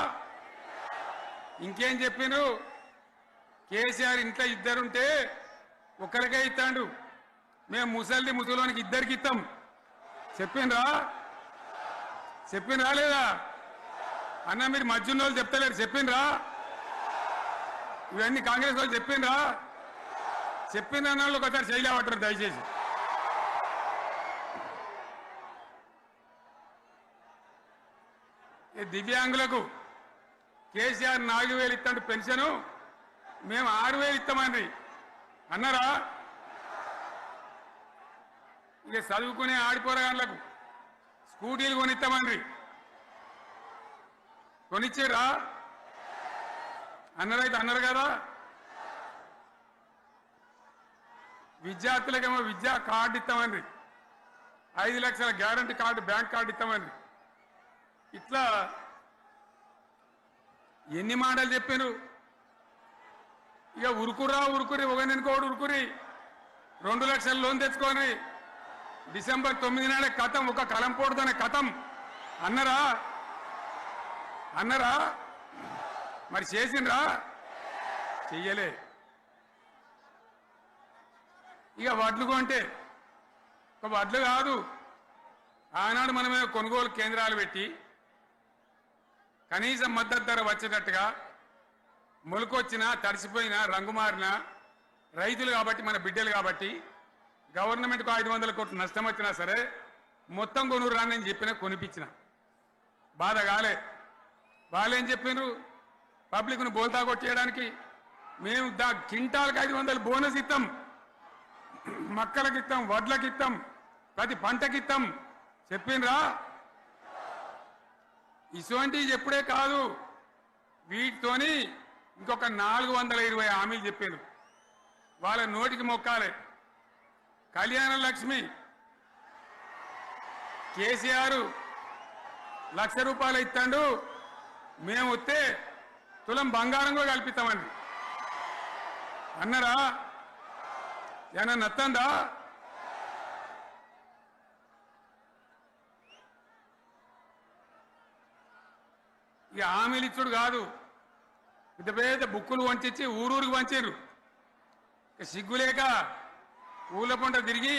ఇంకేం చెప్పిండ్రు? కేసీఆర్ ఇంట్లో ఇద్దరుంటే ఒకరికే ఇస్తాడు, మేము ముసలోనికి 2 ఇస్తాం చెప్పిండ్రా? చెప్పిండ్రా లేదా? అన్న మీరు మధ్యన్న వాళ్ళు చెప్తలేరు, చెప్పిండ్రా? ఇవన్నీ కాంగ్రెస్ వాళ్ళు చెప్పిండ్రా? చెప్పిన వాళ్ళు ఒకసారి చేయలేవటారు దయచేసి. దివ్యాంగులకు కేసీఆర్ 4,000 ఇస్తాడు పెన్షను, మేము 6,000 ఇస్తామండి అన్నారా? ఇక చదువుకునే ఆడిపోరగాళ్ళకు స్కూటీలు కొనిస్తామండి, కొనిచ్చారా? అన్నారైతే అన్నారు కదా. విద్యార్థులకేమో విద్యా కార్డు ఇస్తామండి, 5 లక్షల గ్యారంటీ కార్డు, బ్యాంక్ కార్డు ఇస్తామండి. ఇట్లా ఎన్ని మాటలు చెప్పారు. ఇక ఉరుకురి ఒకరినుకోడు ఉరుకురి 2 లక్షల లోన్ తెచ్చుకొని డిసెంబర్ 9 నాడే కథం, ఒక కలంపోటుతోనే కథం అన్నరా అన్నరా? మరి చేసిండ్రా? చెయ్యలే. ఇక వడ్లు కొంటే ఒక వడ్లు కాదు, ఆనాడు మనమే కొనుగోలు కేంద్రాలు పెట్టి కనీసం మద్దతు ధర వచ్చేటట్టుగా మొలకొచ్చినా తడిసిపోయినా రంగు మారినా రైతులు కాబట్టి మన బిడ్డలు కాబట్టి గవర్నమెంట్కు 500 కోట్ల నష్టం వచ్చినా సరే మొత్తం కొనురాని నేను చెప్పినా కొనిపించిన. బాధ కాలే. వాళ్ళేం చెప్పిండ్రు? పబ్లిక్ను బోల్తా కొట్టేయడానికి మేము క్వింటాల్కి 500 బోనస్ ఇస్తాం, మక్కలకి ఇస్తాం, వడ్లకి ఇస్తాం, ప్రతి పంటకి ఇస్తాం చెప్పిండ్రా? ఇటువంటివి చెప్పుడే కాదు, వీటితోని ఇంకొక 420 హామీలు చెప్పారు. వాళ్ళ నోటికి మొక్కాలి. కళ్యాణ లక్ష్మి కేసీఆర్ 1,00,000 రూపాయలు ఇస్తాడు, మేము వస్తే తులం బంగారం కూడా కల్పిస్తామండి అన్నరా? ఏమన్నా నత్తందా? ఇక హామీలు ఇచ్చుడు కాదు, పెద్ద పెద్ద బుక్కులు వంచి ఊరూరికి వంచారు. సిగ్గులేక ఊళ్ళ పంట తిరిగి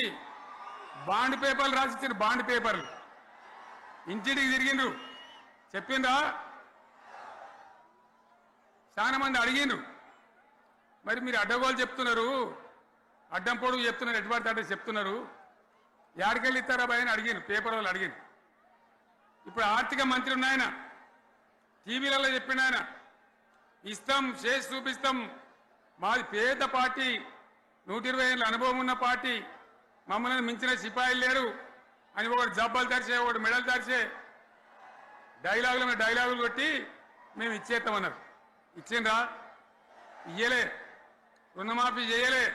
బాండ్ పేపర్లు రాసిచ్చారు. బాండ్ పేపర్లు ఇంటికి తిరిగిండ్రు. చెప్పిండ్రా? చాలా మంది అడిగిండ్రు. మరి మీరు అడ్డగోలు చెప్తున్నారు, అడ్డం పొడుగు చెప్తున్నారు, ఎటువంటి అడ్డ చెప్తున్నారు, యాడికెళ్ళి ఇస్తారా భయ అని అడిగిండ్రు. పేపర్ వాళ్ళు అడిగిండ్రు. ఇప్పుడు ఆర్థిక మంత్రి ఉన్నాయన టీవీలలో చెప్పిండు, ఆయన ఇస్తాం, చేసి చూపిస్తాం, మాది పేద పార్టీ, 120 ఏళ్ళ అనుభవం ఉన్న పార్టీ, మమ్మల్ని మించిన సిపాయిలు లేరు అని ఒకటి జబ్బలు తరిచే, ఒకటి మెడలు తరిచే డైలాగుల మీద డైలాగులు కొట్టి మేము ఇచ్చేస్తామన్నారు. ఇచ్చిండ్రా? ఇయ్యలే. రుణమాఫీ చేయలే.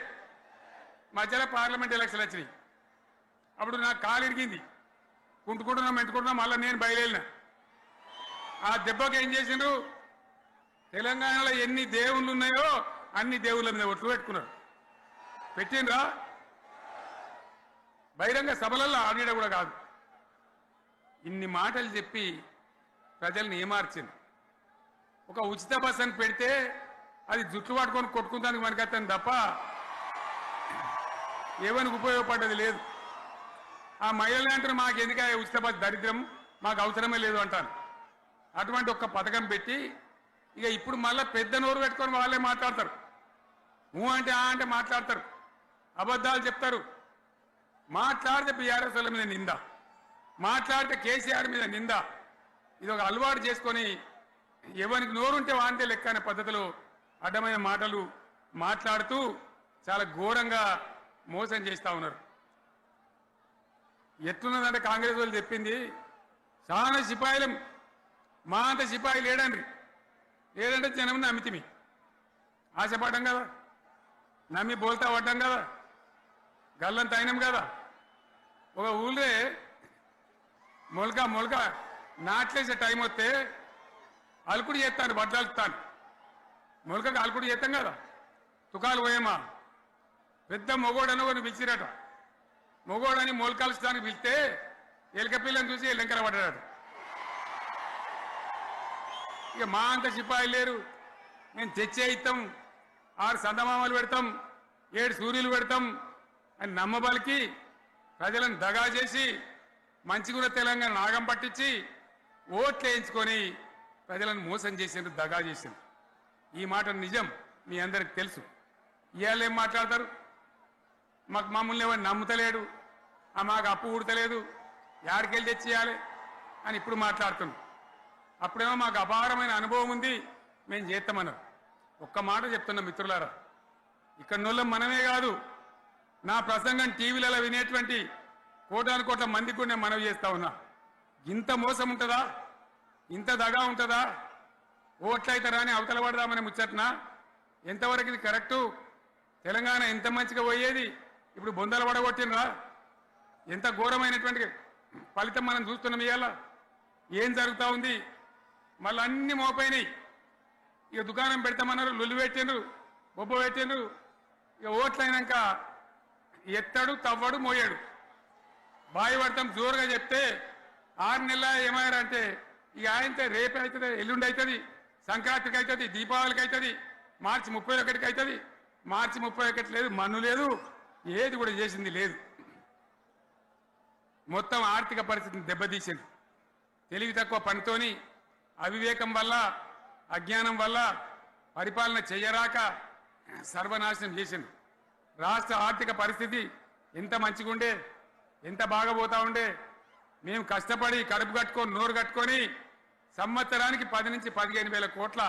మధ్యలో పార్లమెంట్ ఎలక్షన్లు వచ్చినాయి. అప్పుడు నాకు కాలు ఇరిగింది, కుంటుకుంటున్నాం మెంటుకుంటున్నాం, మళ్ళీ నేను బయలుదేరిన. ఆ దెబ్బకి ఏం చేసిండ్రు? తెలంగాణలో ఎన్ని దేవుళ్ళు ఉన్నాయో అన్ని దేవుళ్ళ మీద ఒట్లు పెట్టుకున్నారు. పెట్టిండ్రా? బహిరంగ సభలలో ఆడిడ కూడా కాదు. ఇన్ని మాటలు చెప్పి ప్రజల్ని ఏమార్చింది. ఒక ఉచిత బస్ అని పెడితే అది జుట్లు పట్టుకొని కొట్టుకుందానికి మనకత్తాను తప్ప ఏమనికి ఉపయోగపడ్డది లేదు. ఆ మహిళలు అంటారు మాకు ఎందుక ఉచిత బస్, దరిద్రం, మాకు అవసరమే లేదు అంటాను. అటువంటి ఒక్క పథకం పెట్టి ఇక ఇప్పుడు మళ్ళీ పెద్ద నోరు పెట్టుకొని వాళ్ళే మాట్లాడతారు. అంటే ఆ అంటే మాట్లాడతారు, అబద్ధాలు చెప్తారు. మాట్లాడితే బీఆర్ఎస్ వాళ్ళ మీద నింద, మాట్లాడితే కేసీఆర్ మీద నింద. ఇది ఒక అలవాటు చేసుకొని ఎవరికి నోరుంటే వాంతే లెక్క అనే పద్ధతిలో అడ్డమైన మాటలు మాట్లాడుతూ చాలా ఘోరంగా మోసం చేస్తూ ఉన్నారు. ఎట్లున్నదంటే కాంగ్రెస్ వాళ్ళు చెప్పింది, చాలా సిపాయిలం, మా అంత సిపాయి లేడండి. లేదంటే జనం నమ్మితిమి, ఆశపడ్డాం కదా, నమ్మి బోల్తా పడ్డాం కదా, గల్లంత అయినాం కదా. ఒక ఊళ్ళే మొలక నాట్లేసే టైం వస్తే అలుకుడు చేస్తాను, బట్టలుతాను. మొలకకు అలుకుడు చేస్తాం కదా, తుకాలు పోయేమా. పెద్ద మొగోడని కొన్ని పిలిచిరట. మొగోడని మొలకలుస్తానికి పిలిస్తే ఎలక పిల్లని చూసి ఎల్లంకర పడ్డాడు. ఇక మా అంత సిపాయిలు లేరు, మేము తెచ్చే ఇస్తాం, 6 సందమామలు పెడతాం, 7 సూర్యులు పెడతాం అని నమ్మబలికి ప్రజలను దగా చేసి మంచిగున్న తెలంగాణ నాగం పట్టించి ఓట్లు వేయించుకొని ప్రజలను మోసం చేసిండ్రు, దగా చేసిండ్రు. ఈ మాట నిజం, మీ అందరికి తెలుసు. ఇవాళ ఏం మాట్లాడతారు? మమ్మల్ని ఎవరు నమ్ముతలేడు, మాకు అప్పు ఊడతలేదు, యాడికెళ్ళి తెచ్చియాలి అని ఇప్పుడు మాట్లాడుతున్నాం. అప్పుడేమో మాకు అపారమైన అనుభవం ఉంది, మేము చేస్తామన్నారు. ఒక్క మాట చెప్తున్నా మిత్రులారా, ఇక్కడ నోళ్ళం మనమే కాదు, నా ప్రసంగం టీవీలలో వినేటువంటి కోటాను కోట్ల మందికి కూడా నేను మనవి చేస్తా ఉన్నా. ఇంత మోసం ఉంటుందా? ఇంత దగా ఉంటుందా? ఓట్లయితారా అని అవతల పడదామని ముచ్చట్నా? ఎంతవరకు ఇది కరెక్టు? తెలంగాణ ఎంత మంచిగా పోయేది, ఇప్పుడు బొందలు పడగొట్టినరా? ఎంత ఘోరమైనటువంటి ఫలితం మనం చూస్తున్నాం. ఇవాళ ఏం జరుగుతూ ఉంది? మళ్ళీ అన్ని మోపైనాయి. ఇక దుకాణం పెడతామన్నారు, లొల్లు పెట్టిండ్రు, బొబ్బ పెట్టిండ్రు. ఇక ఓట్లయినాక ఎత్తాడు, తవ్వడు, మోయాడు. బాయి పడతాం జోరుగా చెప్తే 6 నెలల ఏమయ్యారంటే ఇక ఆయనతో రేపు అవుతుంది, ఎల్లుండి అవుతుంది, సంక్రాంతికి అవుతుంది, దీపావళికి అవుతుంది, మార్చి 31కి అవుతుంది. మార్చి 31 లేదు, మన్ను లేదు, ఏది కూడా చేసింది లేదు. మొత్తం ఆర్థిక పరిస్థితిని దెబ్బతీసింది. తెలివి తక్కువ పనితోని, అవివేకం వల్ల, అజ్ఞానం వల్ల పరిపాలన చెయ్యరాక సర్వనాశనం చేసింది. రాష్ట్ర ఆర్థిక పరిస్థితి ఎంత మంచిగుండే, ఎంత బాగా పోతా ఉండే. మేము కష్టపడి కడుపు కట్టుకొని నోరు కట్టుకొని సంవత్సరానికి 10 నుంచి 15 వేల కోట్ల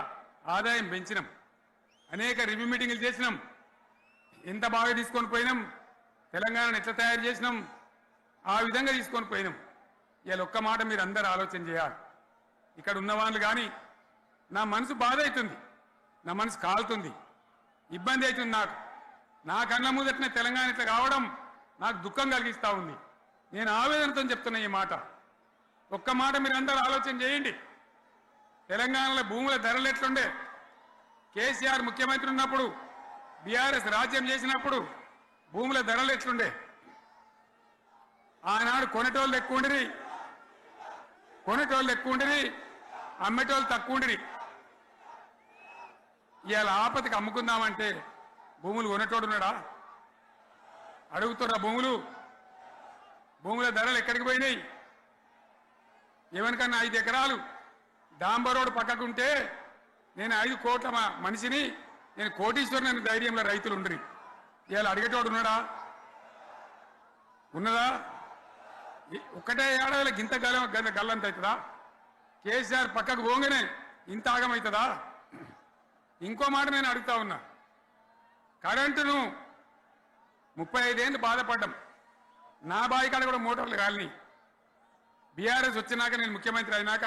ఆదాయం పెంచినాం. అనేక రివ్యూ మీటింగులు చేసినాం. ఎంత బాగా తీసుకొని పోయినాం, తెలంగాణను ఎట్లా తయారు చేసినాం, ఆ విధంగా తీసుకొని పోయినాం. ఇవాళ ఒక్క మాట మీరు అందరూ ఆలోచన చేయాలి. ఇక్కడ ఉన్న వాళ్ళు కానీ నా మనసు బాధ అవుతుంది, నా మనసు కాలుతుంది, ఇబ్బంది అవుతుంది. నా కళ్ళ ముందటనే తెలంగాణ ఇట్లా కావడం నాకు దుఃఖం కలిగిస్తూ ఉంది. నేను ఆవేదనతో చెప్తున్నా ఈ మాట. ఒక్క మాట మీరు అందరూ ఆలోచన చేయండి. తెలంగాణలో భూముల ధరలు ఎట్లుండే, కేసీఆర్ ముఖ్యమంత్రి ఉన్నప్పుడు, బీఆర్ఎస్ రాజ్యం చేసినప్పుడు భూముల ధరలు ఎట్లుండే? ఆనాడు కొనేటోళ్ళు ఎక్కువ ఉండిరి, అమ్మేటోళ్ళు తక్కువ ఉండిరి. ఇవాళ ఆపదకి అమ్ముకుందామంటే భూములు కొనేటోడున్నాడా? అడుగుతున్నా భూముల ధరలు ఎక్కడికి పోయినాయి? ఎవరికన్నా 5 ఎకరాలు డాంబర్ రోడ్డు పక్కకుంటే నేను 5 కోట్ల మనిషిని, నేను కోటీశ్వరుని ధైర్యంలో రైతులు ఉండ్రి. ఇవాళ అడిగేటోడు ఉన్నాడా? ఉన్నదా? ఒక్కటే ఏడాదిలో గింత గల్లంత అవుతుందా? కేసీఆర్ పక్కకు పోగానే ఇంత ఆగమవుతుందా? ఇంకో మాట నేను అడుగుతా ఉన్నా. కరెంటును 35 ఏళ్ళు బాధపడ్డాం. నా బావి కాడ కూడా మోటార్లు కాలిని. బీఆర్ఎస్ వచ్చినాక, నేను ముఖ్యమంత్రి అయినాక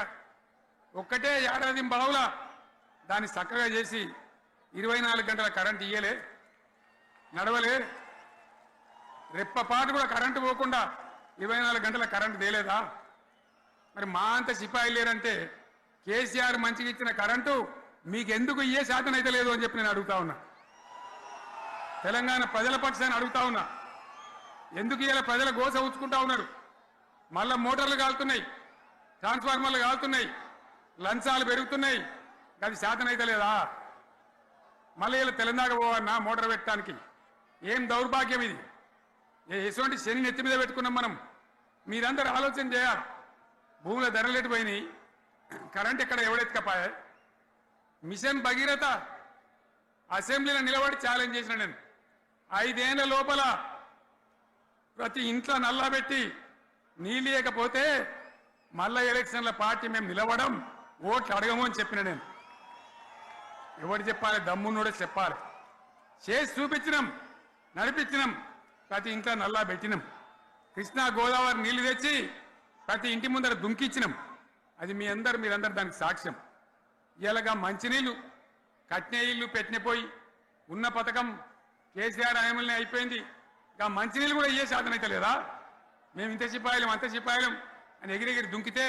ఒక్కటే ఏడాది బావులా దాన్ని చక్కగా చేసి 24 గంటల కరెంటు ఇయ్యలే, నడవలే. రెప్పపాటు కూడా కరెంటు పోకుండా 24 గంటల కరెంటు తేలేదా? మరి మా అంత సిపాయి లేరంటే కేసీఆర్ మంచిగా ఇచ్చిన కరెంటు మీకెందుకు ఇయ్యే శాతం అయితే లేదు అని చెప్పి నేను అడుగుతా ఉన్నా. తెలంగాణ ప్రజల పక్షాన్ని అడుగుతా ఉన్నా. ఎందుకు ఇలా ప్రజల గోస ఉంచుకుంటా ఉన్నారు? మళ్ళా మోటార్లు కాలుతున్నాయి, ట్రాన్స్ఫార్మర్లు కాలుతున్నాయి, లంచాలు పెరుగుతున్నాయి. అది శాతం అయితే లేదా? మళ్ళీ ఇలా తెలంగాణ పోవన్నా మోటార్ పెట్టడానికి? ఏం దౌర్భాగ్యం ఇది! ఎటువంటి శని నెత్తి మీద పెట్టుకున్నాం మనం. మీరందరూ ఆలోచన చేయాలి. భూముల ధరలు ఎటుపోయినాయి, కరెంట్ ఎక్కడ ఎవడెత్తుకపోయా? మిషన్ భగీరథ అసెంబ్లీలో నిలబడి ఛాలెంజ్ చేసిన నేను. 5 ఏళ్ల లోపల ప్రతి ఇంట్లో నల్లా పెట్టి నీళ్ళు లేకపోతే మళ్ళా ఎలక్షన్ల పార్టీ మేము నిలవడం, ఓట్లు అడగము అని చెప్పిన నేను. ఎవరు చెప్పాలి? దమ్మున్నోడే చెప్పాలి. చేసి చూపించినాం, నడిపించినాం, ప్రతి ఇంట్లో నల్లా పెట్టినాం. కృష్ణా గోదావరి నీళ్లు తెచ్చి ప్రతి ఇంటి ముందర దుంకిచ్చినాం. అది మీరందరూ దానికి సాక్ష్యం. ఇలాగా మంచినీళ్ళు కట్నే ఇల్లు పెట్టిన పోయి ఉన్న పథకం కేసీఆర్ హయాంలోనే అయిపోయింది. ఇంకా మంచినీళ్ళు కూడా ఇయ్యే శాతం అయితే లేదా? మేము ఇంత సిపాయిలం అంత సిపాయిలం అని ఎగిరెగిరి దుంకితే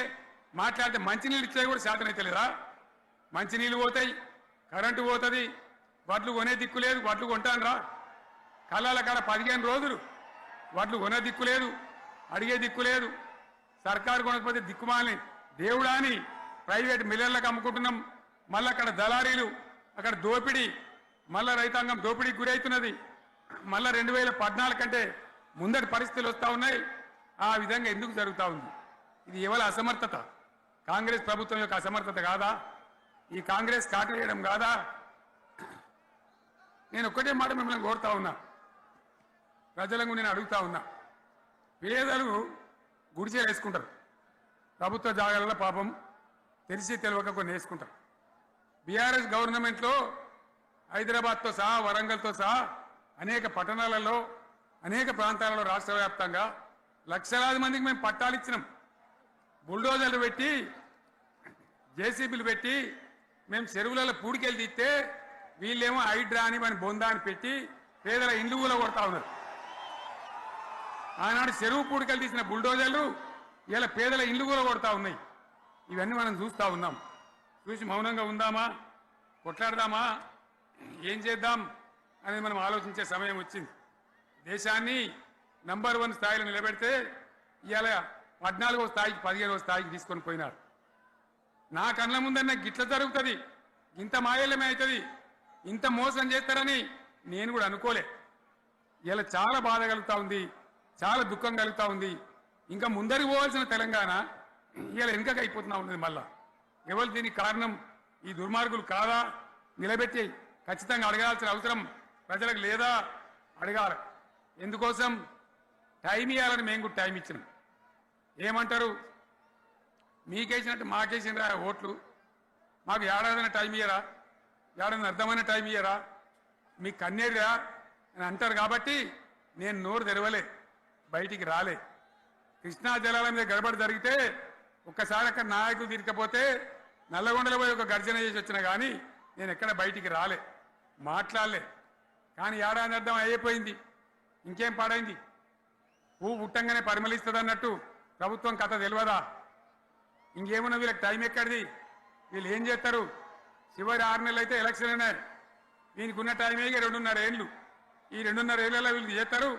మాట్లాడితే మంచినీళ్ళు ఇచ్చే కూడా శాతం అయితే లేదా? మంచినీళ్ళు పోతాయి, కరెంటు పోతుంది, వడ్లు కొనే దిక్కు లేదు. వడ్లు కొంటాను రా, కళ్ళాల కాడ 15 రోజులు వడ్లు కొనే దిక్కు లేదు, అడిగే దిక్కు లేదు. సర్కారు కొనకపోతే దిక్కుమాలని దేవుడా అని ప్రైవేట్ మిల్లర్లకు అమ్ముకుంటున్నాం. మళ్ళీ అక్కడ దళారీలు, అక్కడ దోపిడీ, మళ్ళా రైతాంగం దోపిడీకి గురవుతున్నది. మళ్ళా 2014 కంటే ముందటి పరిస్థితులు వస్తూ ఉన్నాయి. ఆ విధంగా ఎందుకు జరుగుతూ ఉంది? ఇది ఎవరి అసమర్థత? కాంగ్రెస్ ప్రభుత్వం యొక్క అసమర్థత కాదా? ఈ కాంగ్రెస్ కాటేయడం కాదా? నేను ఒక్కటే మాట మిమ్మల్ని కోరుతా ఉన్నా, ప్రజలకు నేను అడుగుతా ఉన్నా. పేదలు గుడిసెలు వేసుకుంటారు, ప్రభుత్వ జాగాలలో పాపం తెలిసి తెలియక కొన్ని వేసుకుంటారు. బీఆర్ఎస్ గవర్నమెంట్లో హైదరాబాద్తో సహా, వరంగల్తో సహా అనేక పట్టణాలలో, అనేక ప్రాంతాలలో రాష్ట్ర వ్యాప్తంగా లక్షలాది మందికి మేము పట్టాలు ఇచ్చినాం. బుల్డోజర్లు పెట్టి, జేసీబీలు పెట్టి మేము చెరువులలో పూడికెళ్ళి తీస్తే వీళ్ళేమో హైడ్రా అని మన బొందా అని పెట్టి పేదల ఇండ్లు కూడా కొడతా ఉన్నారు. ఆనాడు చెరువు పూడికెళ్ళి తీసిన బుల్డోజర్లు ఇలా పేదల ఇండ్లు కూడా కొడతా ఉన్నాయి. ఇవన్నీ మనం చూస్తూ ఉన్నాం. చూసి మౌనంగా ఉందామా, కొట్లాడదామా, ఏం చేద్దాం అనేది మనం ఆలోచించే సమయం వచ్చింది. దేశాన్ని నంబర్ 1 స్థాయిలో నిలబెడితే ఇవాళ 14వ స్థాయికి 15వ స్థాయికి తీసుకొని పోయినారు. నా కళ్ళ ముందన్న గిట్ల జరుగుతుంది, ఇంత మాయల్యమే అవుతుంది, ఇంత మోసం చేస్తారని నేను కూడా అనుకోలే. ఇలా చాలా బాధ కలుగుతా ఉంది, చాలా దుఃఖం కలుగుతా ఉంది. ఇంకా ముందరికి పోవాల్సిన తెలంగాణ ఇలా వెనుకకి అయిపోతున్నా ఉన్నది. మళ్ళా ఎవరు దీనికి కారణం? ఈ దుర్మార్గులు కాదా? నిలబెట్టి ఖచ్చితంగా అడగాల్సిన అవసరం ప్రజలకు లేదా? అడగాలి. ఎందుకోసం? టైం ఇవ్వాలని మేము కూడా టైం ఇచ్చినాం. ఏమంటారు? మీకేసినట్టు మాకేసినరా ఓట్లు, మాకు ఏడాదిన టైం ఇయ్యరా, ఏడాదిన అర్థమైన టైం ఇయ్యరా, మీకు కన్నేరురా అని అంటారు. కాబట్టి నేను నోరు తెరవలే, బయటికి రాలే. కృష్ణా జలాల మీద గడబడి జరిగితే ఒక్కసారి అక్కడ నాయకులు తీరికపోతే నల్లగొండలో పోయి ఒక గర్జన చేసి వచ్చినా కానీ నేను ఎక్కడ బయటికి రాలే, మాట్లాడలే. కానీ ఏడాది అర్థం అయిపోయింది, ఇంకేం పాడైంది? పువ్వు పుట్టంగానే పరిమళిస్తుంది అన్నట్టు ప్రభుత్వం కథ తెలియదా? ఇంకేమన్నా వీళ్ళకి టైం ఎక్కడిది? వీళ్ళు ఏం చేస్తారు? చివరి 6 నెలలు అయితే ఎలక్షన్ అయినాయి. దీనికి ఉన్న టైమే 2.5 ఏళ్ళు. ఈ 2.5 ఏళ్ళలో వీళ్ళు చేస్తారు,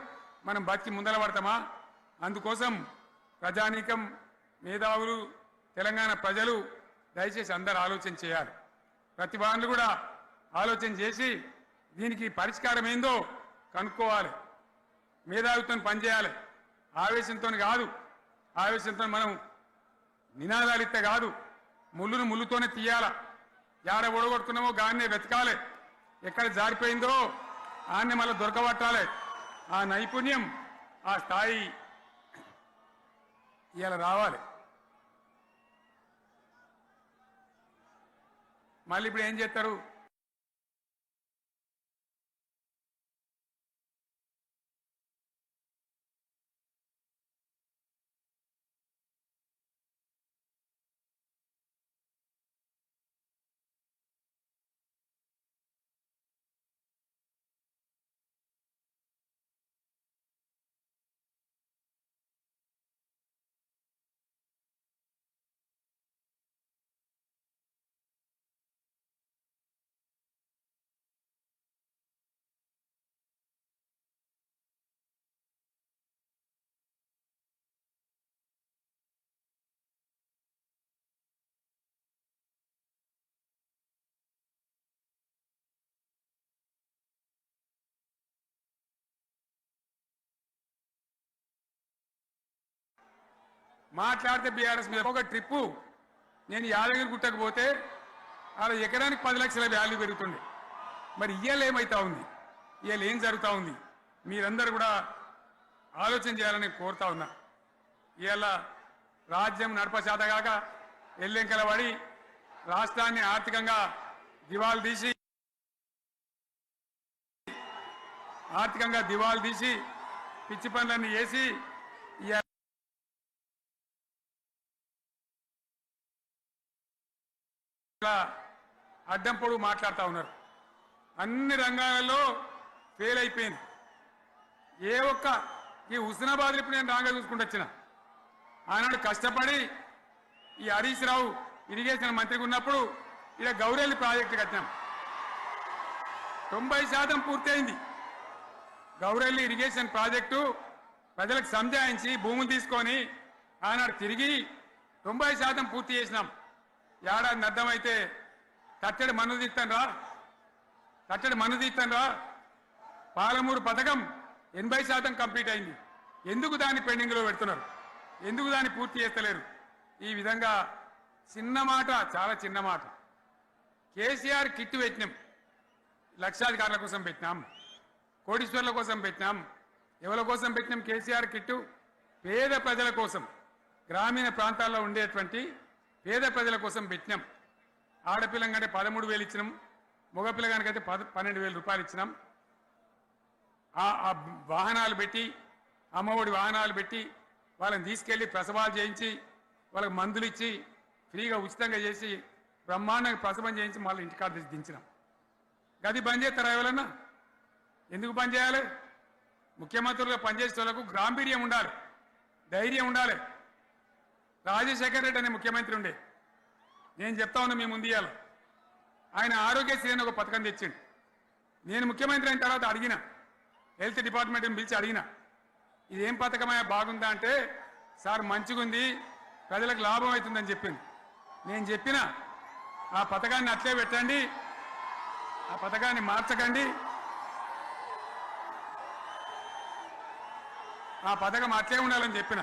మనం బతికి ముందర పడతామా? అందుకోసం ప్రజానీకం, మేధావులు, తెలంగాణ ప్రజలు దయచేసి అందరు ఆలోచన చేయాలి. ప్రతిభానులు కూడా ఆలోచన చేసి దీనికి పరిష్కారం ఏందో కనుక్కోవాలి. మేధావితో పనిచేయాలి, ఆవేశంతో కాదు. ఆవేశంతో మనం నినాదాలు ఇస్తే కాదు, ముళ్ళును ముళ్ళుతోనే తీయాల. యాడ ఓడగొడుతున్నామో గాన్నే వెతకాలి, ఎక్కడ జారిపోయిందో ఆన్నే మళ్ళీ దొరకబట్టాలి. ఆ నైపుణ్యం, ఆ స్థాయి ఇవాళ రావాలి. మళ్ళీ ఇప్పుడు ఏం చేస్తారు? మాట్లాడితే బీఆర్ఎస్ మీద ఒక ట్రిప్పు నేను యాదగిరి గుట్టకు పోతే అలా ఎకరానికి 10 లక్షల వాల్యూ పెరుగుతుండే. మరి ఇవాళ ఏమైతా ఉంది? ఇవాళ ఏం జరుగుతూ ఉంది? మీరందరూ కూడా ఆలోచన చేయాలని కోరుతా ఉన్నా. ఇవాళ రాజ్యం నడపశాతగాక ఎల్లెంకల పడి రాష్ట్రాన్ని ఆర్థికంగా దివాలు తీసి పిచ్చి పనులన్నీ చేసి అడ్డం పొడుగు మాట్లాడుతూ ఉన్నారు. అన్ని రంగాలలో ఫెయిల్ అయిపోయింది. ఏ ఒక్క ఈ హుస్నాబాద్ ఇప్పుడు నేను రాగా చూసుకుంటూ వచ్చిన ఆనాడు కష్టపడి ఈ హరీష్ రావు ఇరిగేషన్ మంత్రిగా ఉన్నప్పుడు ఇలా గౌరెల్లి ప్రాజెక్టు కట్టినాం. 90% పూర్తయింది. గౌరెల్లి ఇరిగేషన్ ప్రాజెక్టు ప్రజలకు సంజాయించి భూములు తీసుకొని ఆనాడు తిరిగి 90% పూర్తి చేసినాం. ఏడాది అర్థమైతే కట్టడి మన్ను తీస్తాను రా. పాలమూరు పథకం 80% కంప్లీట్ అయింది. ఎందుకు దాన్ని పెండింగ్లో పెడుతున్నారు? ఎందుకు దాన్ని పూర్తి చేస్తలేరు? ఈ విధంగా చిన్న మాట, చాలా చిన్న మాట. కేసీఆర్ కిట్టు పెట్టినాం, లక్షాధికారుల కోసం పెట్టినాం, కోటీశ్వర్ల కోసం పెట్టినాం. ఎవరి కోసం పెట్టినాం కేసీఆర్ కిట్టు? పేద ప్రజల కోసం, గ్రామీణ ప్రాంతాల్లో ఉండేటువంటి పేద ప్రజల కోసం పెట్టినాం. ఆడపిల్లంటే 13,000 ఇచ్చినాం, మగపిల్లగానికైతే 12,000 రూపాయలు ఇచ్చినాం. ఆ వాహనాలు పెట్టి, అమ్మఒడి వాహనాలు పెట్టి వాళ్ళని తీసుకెళ్లి ప్రసవాలు చేయించి వాళ్ళకి మందులు ఇచ్చి ఫ్రీగా ఉచితంగా చేసి బ్రహ్మాండంగా ప్రసవం చేయించి మళ్ళీ ఇంటికాడ దించినాం. గది బంద్ చేస్తారా ఎవరన్నా? ఎందుకు బంద్ చేయాలి? ముఖ్యమంత్రులుగా పనిచేసే వాళ్ళకు గాంభీర్యం ఉండాలి, ధైర్యం ఉండాలి. రాజశేఖర రెడ్డి అనే ముఖ్యమంత్రి ఉండే, నేను చెప్తా ఉన్నా మీ ముందు ఇయ్యాల. ఆయన ఆరోగ్యశ్రీ అని ఒక పథకం తెచ్చిండు. నేను ముఖ్యమంత్రి అయిన తర్వాత అడిగిన, హెల్త్ డిపార్ట్మెంట్ని పిలిచి అడిగిన, ఇదేం పథకమయ్యా బాగుందా అంటే, సార్ మంచిగుంది, ప్రజలకు లాభం అవుతుందని చెప్పింది. నేను చెప్పిన ఆ పథకాన్ని అట్లే పెట్టండి, ఆ పథకాన్ని మార్చకండి, ఆ పథకం అట్లే ఉండాలని చెప్పిన.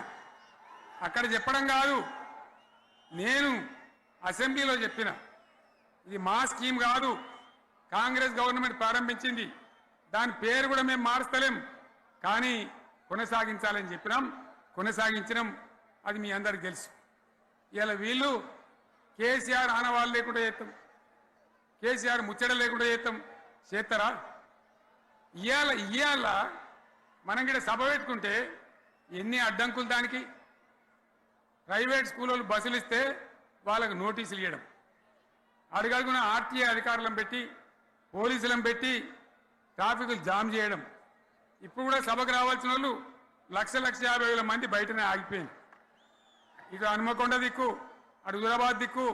అక్కడ చెప్పడం కాదు, నేను అసెంబ్లీలో చెప్పిన ఇది మా స్కీమ్ కాదు, కాంగ్రెస్ గవర్నమెంట్ ప్రారంభించింది, దాని పేరు కూడా మేము మారుస్తలేం, కానీ కొనసాగించాలని చెప్పినాం, కొనసాగించినాం. అది మీ అందరికి తెలుసు. ఇలా వీళ్ళు కేసీఆర్ ఆనవాళ్ళు లేకుండా చేస్తాం, కేసీఆర్ ముచ్చట లేకుండా చేస్తారా? ఇవాళ మనం కూడా సభ పెట్టుకుంటే ఎన్ని అడ్డంకులు దానికి. ప్రైవేట్ స్కూళ్ళు బస్సులు ఇస్తే వాళ్ళకు నోటీసులు ఇవ్వడం, అడుగడుగున ఆర్టీఏ అధికారులను పెట్టి పోలీసులను పెట్టి ట్రాఫిక్లు జామ్ చేయడం. ఇప్పుడు కూడా సభకు రావాల్సిన వాళ్ళు 1,50,000 మంది బయటనే ఆగిపోయింది. ఇటు హనుమకొండ దిక్కు, అటు హుజరాబాద్ దిక్కు,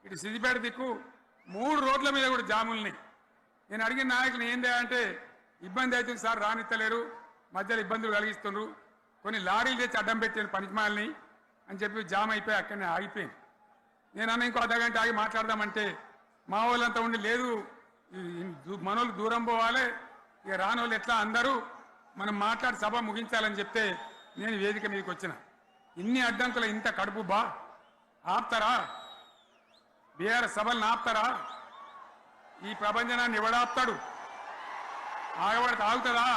ఇటు సిద్దిపేట దిక్కు 3 రోడ్ల మీద కూడా జాముల్ని. నేను అడిగిన నాయకులు ఏందే అంటే ఇబ్బంది అవుతుంది సార్, రానిత్తలేరు, మధ్యలో ఇబ్బందులు కలిగిస్తున్నారు, కొన్ని లారీలు తెచ్చి అడ్డం పెట్టాను పనికిమాలని అని చెప్పి జామ్ అయిపోయి అక్కడనే ఆగిపోయింది. నేను అన్న ఇంకో అర్ధగంట ఆగి మాట్లాడదామంటే మా వాళ్ళంతా ఉండి లేదు, మనోళ్ళు దూరం పోవాలి, ఇక రానోళ్ళు ఎట్లా అందరూ మనం మాట్లాడి సభ ముగించాలని చెప్తే నేను వేదిక మీదకి వచ్చిన. ఇన్ని అడ్డంకులు, ఇంత కడుపు ఆపుతారా? బీఆర్ఎస్ సభలను ఆపుతారా? ఈ ప్రపంచనాన్ని ఎవడాపుతాడు? ఆగబడితే ఆగుతుందా?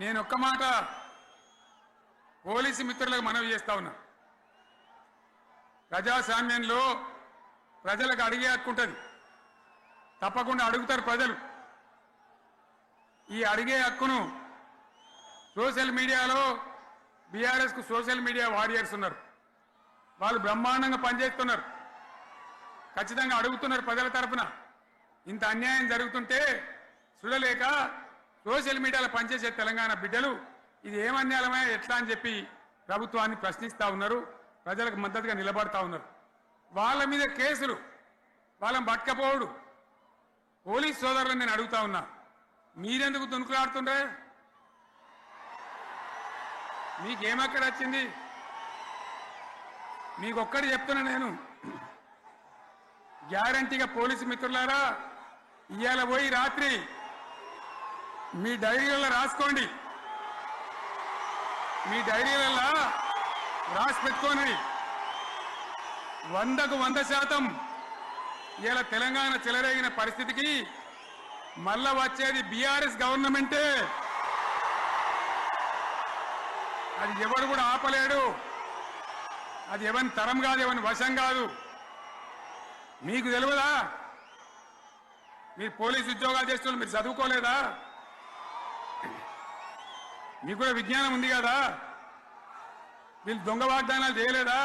నేను ఒక్క మాట పోలీసు మిత్రులకు మనవి చేస్తా ఉన్నా. ప్రజాస్వామ్యంలో ప్రజలకు అడిగే హక్కు ఉంటుంది, తప్పకుండా అడుగుతారు ప్రజలు. ఈ అడిగే హక్కును సోషల్ మీడియాలో బీఆర్ఎస్కు సోషల్ మీడియా వారియర్స్ ఉన్నారు, వాళ్ళు బ్రహ్మాండంగా పనిచేస్తున్నారు, ఖచ్చితంగా అడుగుతున్నారు ప్రజల తరఫున. ఇంత అన్యాయం జరుగుతుంటే చూడలేక సోషల్ మీడియాలో పనిచేసే తెలంగాణ బిడ్డలు ఇది ఏమన్యాయమే ఎట్లా అని చెప్పి ప్రభుత్వాన్ని ప్రశ్నిస్తూ ఉన్నారు, ప్రజలకు మద్దతుగా నిలబడతా ఉన్నారు. వాళ్ళ మీద కేసులు, వాళ్ళని పట్టుకపోవడు. పోలీస్ సోదరులను నేను అడుగుతా ఉన్నా, మీరెందుకు దునుకులాడుతుండ్రే? మీకేమక్కడ వచ్చింది? మీకు ఒక్కటి చెప్తున్నా నేను, గ్యారంటీగా పోలీసు మిత్రులారా, ఇవాళ పోయి రాత్రి మీ డైరీలలో రాసుకోండి, మీ డైరీలలో రాసి పెట్టుకోండి. 100కు 100% ఇలా తెలంగాణ చెలరేగిన పరిస్థితికి మళ్ళా వచ్చేది బీఆర్ఎస్ గవర్నమెంటే. అది ఎవరు కూడా ఆపలేడు, అది ఎవరి తరం కాదు, ఎవరి వశం కాదు. మీకు తెలియదా? మీరు పోలీసు ఉద్యోగాలు చేస్తున్నారు, మీరు చదువుకోలేదా? మీకు కూడా విజ్ఞానం ఉంది కదా? వీళ్ళు దొంగ వాగ్దానాలు చేయలేదా?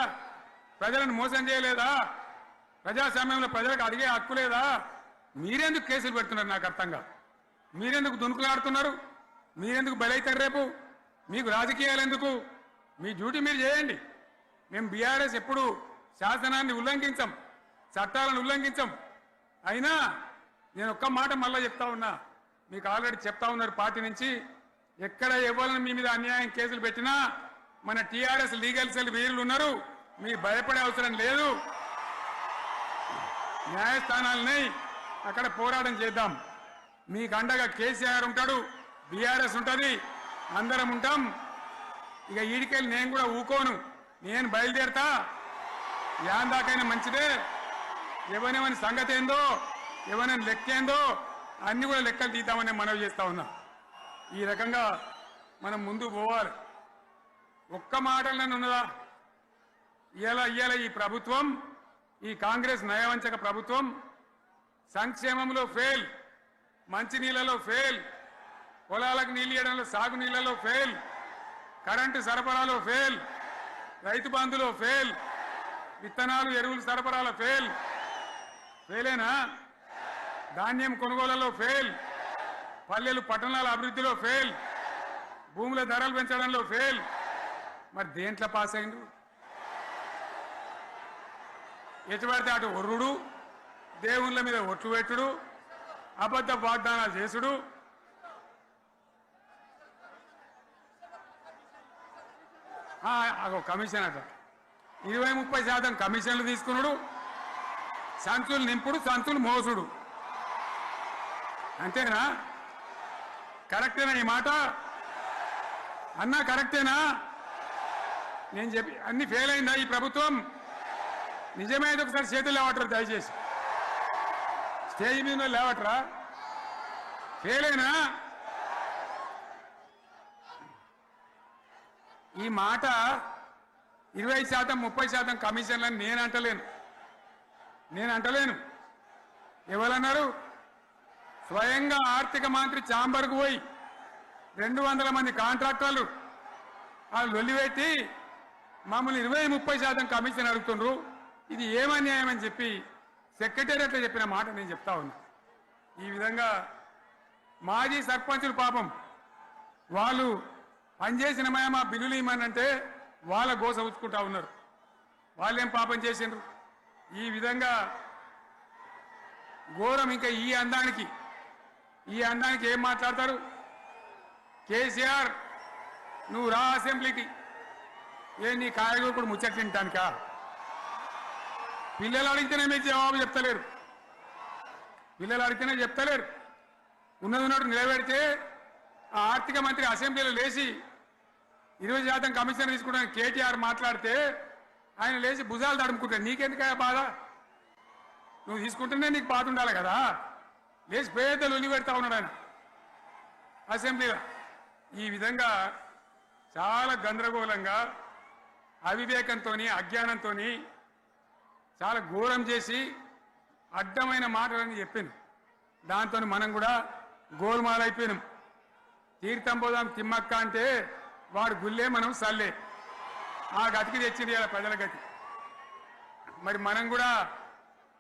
ప్రజలను మోసం చేయలేదా? ప్రజాస్వామ్యంలో ప్రజలకు అడిగే హక్కు లేదా? మీరెందుకు కేసులు పెడుతున్నారు? నాకు అర్థం కాదు. మీరెందుకు దునుకులాడుతున్నారు? మీరెందుకు బలైతారు? రేపు మీకు రాజకీయాలు ఎందుకు? మీ డ్యూటీ మీరు చేయండి. మేము బీఆర్ఎస్ ఎప్పుడు శాసనాన్ని ఉల్లంఘించాం, చట్టాలను ఉల్లంఘించాం. అయినా నేను ఒక్క మాట మళ్ళీ చెప్తా ఉన్నా, మీకు ఆల్రెడీ చెప్తా ఉన్నారు పార్టీ నుంచి, ఎక్కడ ఎవరిని మీ మీద అన్యాయం కేసులు పెట్టినా మన టీఆర్ఎస్ లీగల్ సెల్ వీరులు ఉన్నారు, మీరు భయపడే అవసరం లేదు. న్యాయస్థానాలని అక్కడ పోరాటం చేద్దాం. మీకు అండగా కేసీఆర్ ఉంటాడు, బీఆర్ఎస్ ఉంటుంది, అందరం ఉంటాం. ఇక ఈడికెళ్ళి నేను కూడా ఊకోను, నేను బయలుదేరతా. యాందాకైనా మంచిదే. ఎవరెవరి సంగతి ఏందో, ఎవరైనా లెక్కేందో అన్ని కూడా లెక్కలు తీద్దామని మనవి చేస్తా ఉన్నా. ఈ రకంగా మనం ముందు పోవాలి. ఒక్క మాటలనే ఉన్నదా? ఇవాళ ఈ ప్రభుత్వం, ఈ కాంగ్రెస్ నయవంచక ప్రభుత్వం సంక్షేమంలో ఫెయిల్, మంచినీళ్ళలో ఫెయిల్, పొలాలకు నీళ్ళు ఇవ్వడంలో, సాగు నీళ్లలో ఫెయిల్, కరెంటు సరఫరాలో ఫెయిల్, రైతు బంధులో ఫెయిల్, విత్తనాలు ఎరువులు సరఫరాలో ఫెయిలేనా? ధాన్యం కొనుగోళ్లలో ఫెయిల్, పల్లెలు పట్టణాల అభివృద్ధిలో ఫెయిల్, భూముల ధరలు పెంచడంలో ఫెయిల్. మరి దేంట్లో పాస్ అయిండు? ఎటుపడితే అటు ఒర్రుడు, దేవుళ్ళ మీద ఒట్లు పెట్టుడు, అబద్ధ వాగ్దానాలు చేసుడు. కమిషన్ అట 20-30% కమిషన్లు తీసుకున్నాడు, సంచులు నింపుడు, సంచులు మోసుడు. అంతేనా? కరెక్టేనా ఈ మాట అన్నా? కరెక్టేనా? నేను చెప్పి అన్ని ఫెయిల్ అయిందా ఈ ప్రభుత్వం? నిజమైతే ఒకసారి చేతులు లేవటరు దయచేసి. స్టేజ్ మీద లేవటరా? ఫెయిల్ అయినా? ఈ మాట 20% 30% కమిషన్లని నేను అంటలేను. ఎవరన్నారు? స్వయంగా ఆర్థిక మంత్రి ఛాంబర్కు పోయి 200 మంది కాంట్రాక్టర్లు వాళ్ళు లొల్లిపెట్టి మమ్మల్ని 20-30% కమిషన్ అడుగుతుండ్రు, ఇది ఏమన్యాయం అని చెప్పి సెక్రటేరియట్లో చెప్పిన మాట నేను చెప్తా ఉన్నా. ఈ విధంగా మాజీ సర్పంచులు పాపం వాళ్ళు పనిచేసిన మా బిల్లులు ఇమ్మనంటే వాళ్ళ గోస ఉంచుకుంటా ఉన్నారు. వాళ్ళేం పాపం చేసిండ్రు? ఈ విధంగా ఘోరం. ఇంకా ఈ అందానికి ఏం మాట్లాడతారు? కేసీఆర్ నువ్వు రా అసెంబ్లీకి, నీ కాయగూరకుడు ముచ్చట తింటానికా? పిల్లలు అడిగితేనే మీరు జవాబు చెప్తలేరు. ఉన్నది ఉన్నట్టు నిలబెడితే ఆ ఆర్థిక మంత్రి అసెంబ్లీలో లేచి 20% కమిషన్ తీసుకోవడానికి కేటీఆర్ మాట్లాడితే ఆయన లేచి భుజాలు తడుముకుంటాడు. నీకెందుకయ్యా బాధ? నువ్వు తీసుకుంటేనే నీకు బాధ ఉండాలి కదా. లేచి పేదలు ఉల్లి పెడతా ఉన్నాడు ఆయన అసెంబ్లీలో. ఈ విధంగా చాలా గందరగోళంగా అవివేకంతో అజ్ఞానంతో చాలా ఘోరం చేసి అడ్డమైన మాటలని చెప్పింది. దాంతో మనం కూడా గోల్మాలైపోయినాం. తీర్థం పోదాం తిమ్మక్క అంటే వాడు గుల్లే, మనం సల్లే. ఆ గతికి తెచ్చింది ఇలా ప్రజల గతి. మరి మనం కూడా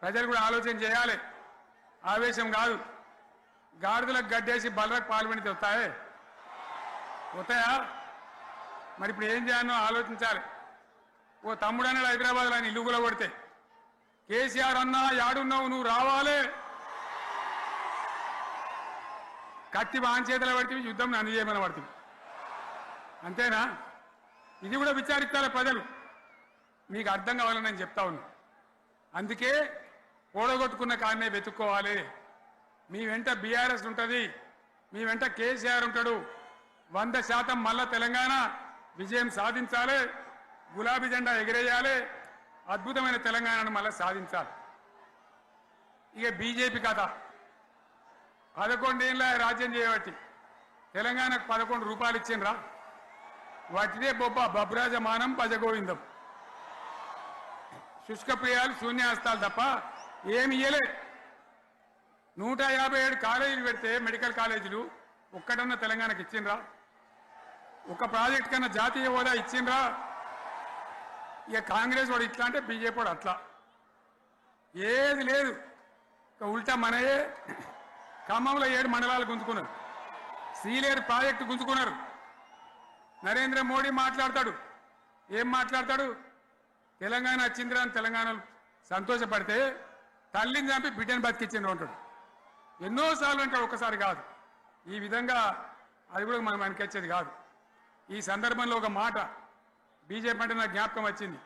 ప్రజలు కూడా ఆలోచన చేయాలి. ఆవేశం కాదు. గాడిదలకు గడ్డేసి బలరకు పాల్పడితే వస్తాయా? మరి ఇప్పుడు ఏం చేయాలో ఆలోచించాలి. ఓ తమ్ముడు అన్నాడు హైదరాబాద్లో, ఆయన ఇల్లు కూడా కొడితే, కేసీఆర్ అన్నా యాడున్నావు, నువ్వు రావాలి. కత్తి బాంచేతలు పడితే యుద్ధం నన్ను చేయమని పడుతుంది. అంతేనా? ఇది కూడా విచారిస్తారు ప్రజలు. మీకు అర్థం కావాలని నేను చెప్తా ఉన్నా. అందుకే ఓడగొట్టుకున్న కాడనే వెతుక్కోవాలి. మీ వెంట బీఆర్ఎస్ ఉంటుంది, మీ వెంట కేసీఆర్ ఉంటాడు. 100% మళ్ళా తెలంగాణ విజయం సాధించాలి, గులాబీ జెండా ఎగిరేయాలి, అద్భుతమైన తెలంగాణను మళ్ళీ సాధించాలి. ఇక బీజేపీ కథ 11 ఏళ్ళ రాజ్యం చేయబట్టి తెలంగాణకు 11 రూపాయలు ఇచ్చిండ్రా? వాటిదే బబ్రాజమానం భజగోవిందం, శుష్కప్రియాలు, శూన్యాస్తాలు తప్ప ఏమి ఇయ్యలే. 157 కాలేజీలు పెడితే మెడికల్ కాలేజీలు ఒక్కటన్నా తెలంగాణకు ఇచ్చిండ్రా? ఒక ప్రాజెక్ట్ కన్నా జాతీయ హోదా ఇచ్చిండ్రా? ఇక కాంగ్రెస్ వాడు ఇట్లా అంటే బీజేపీ వాడు అట్లా, ఏది లేదు. ఇక ఉల్టా మనయే ఖమ్మంలో 7 మండలాలు గుంజుకున్నారు, సీలేరు ప్రాజెక్టు గుంజుకున్నారు. నరేంద్ర మోడీ మాట్లాడతాడు, ఏం మాట్లాడతాడు? తెలంగాణ వచ్చిందిరా అని తెలంగాణలో సంతోషపడితే తల్లిని చంపి బిడ్డను బతికిచ్చిండ్రు అంటాడు. ఎన్నోసార్లు అంటాడు, ఒక్కసారి కాదు. ఈ విధంగా అది కూడా మనం వెనకొచ్చేది కాదు. ఈ సందర్భంలో ఒక మాట బీజేపీ అంటే నాకు జ్ఞాపకం వచ్చింది.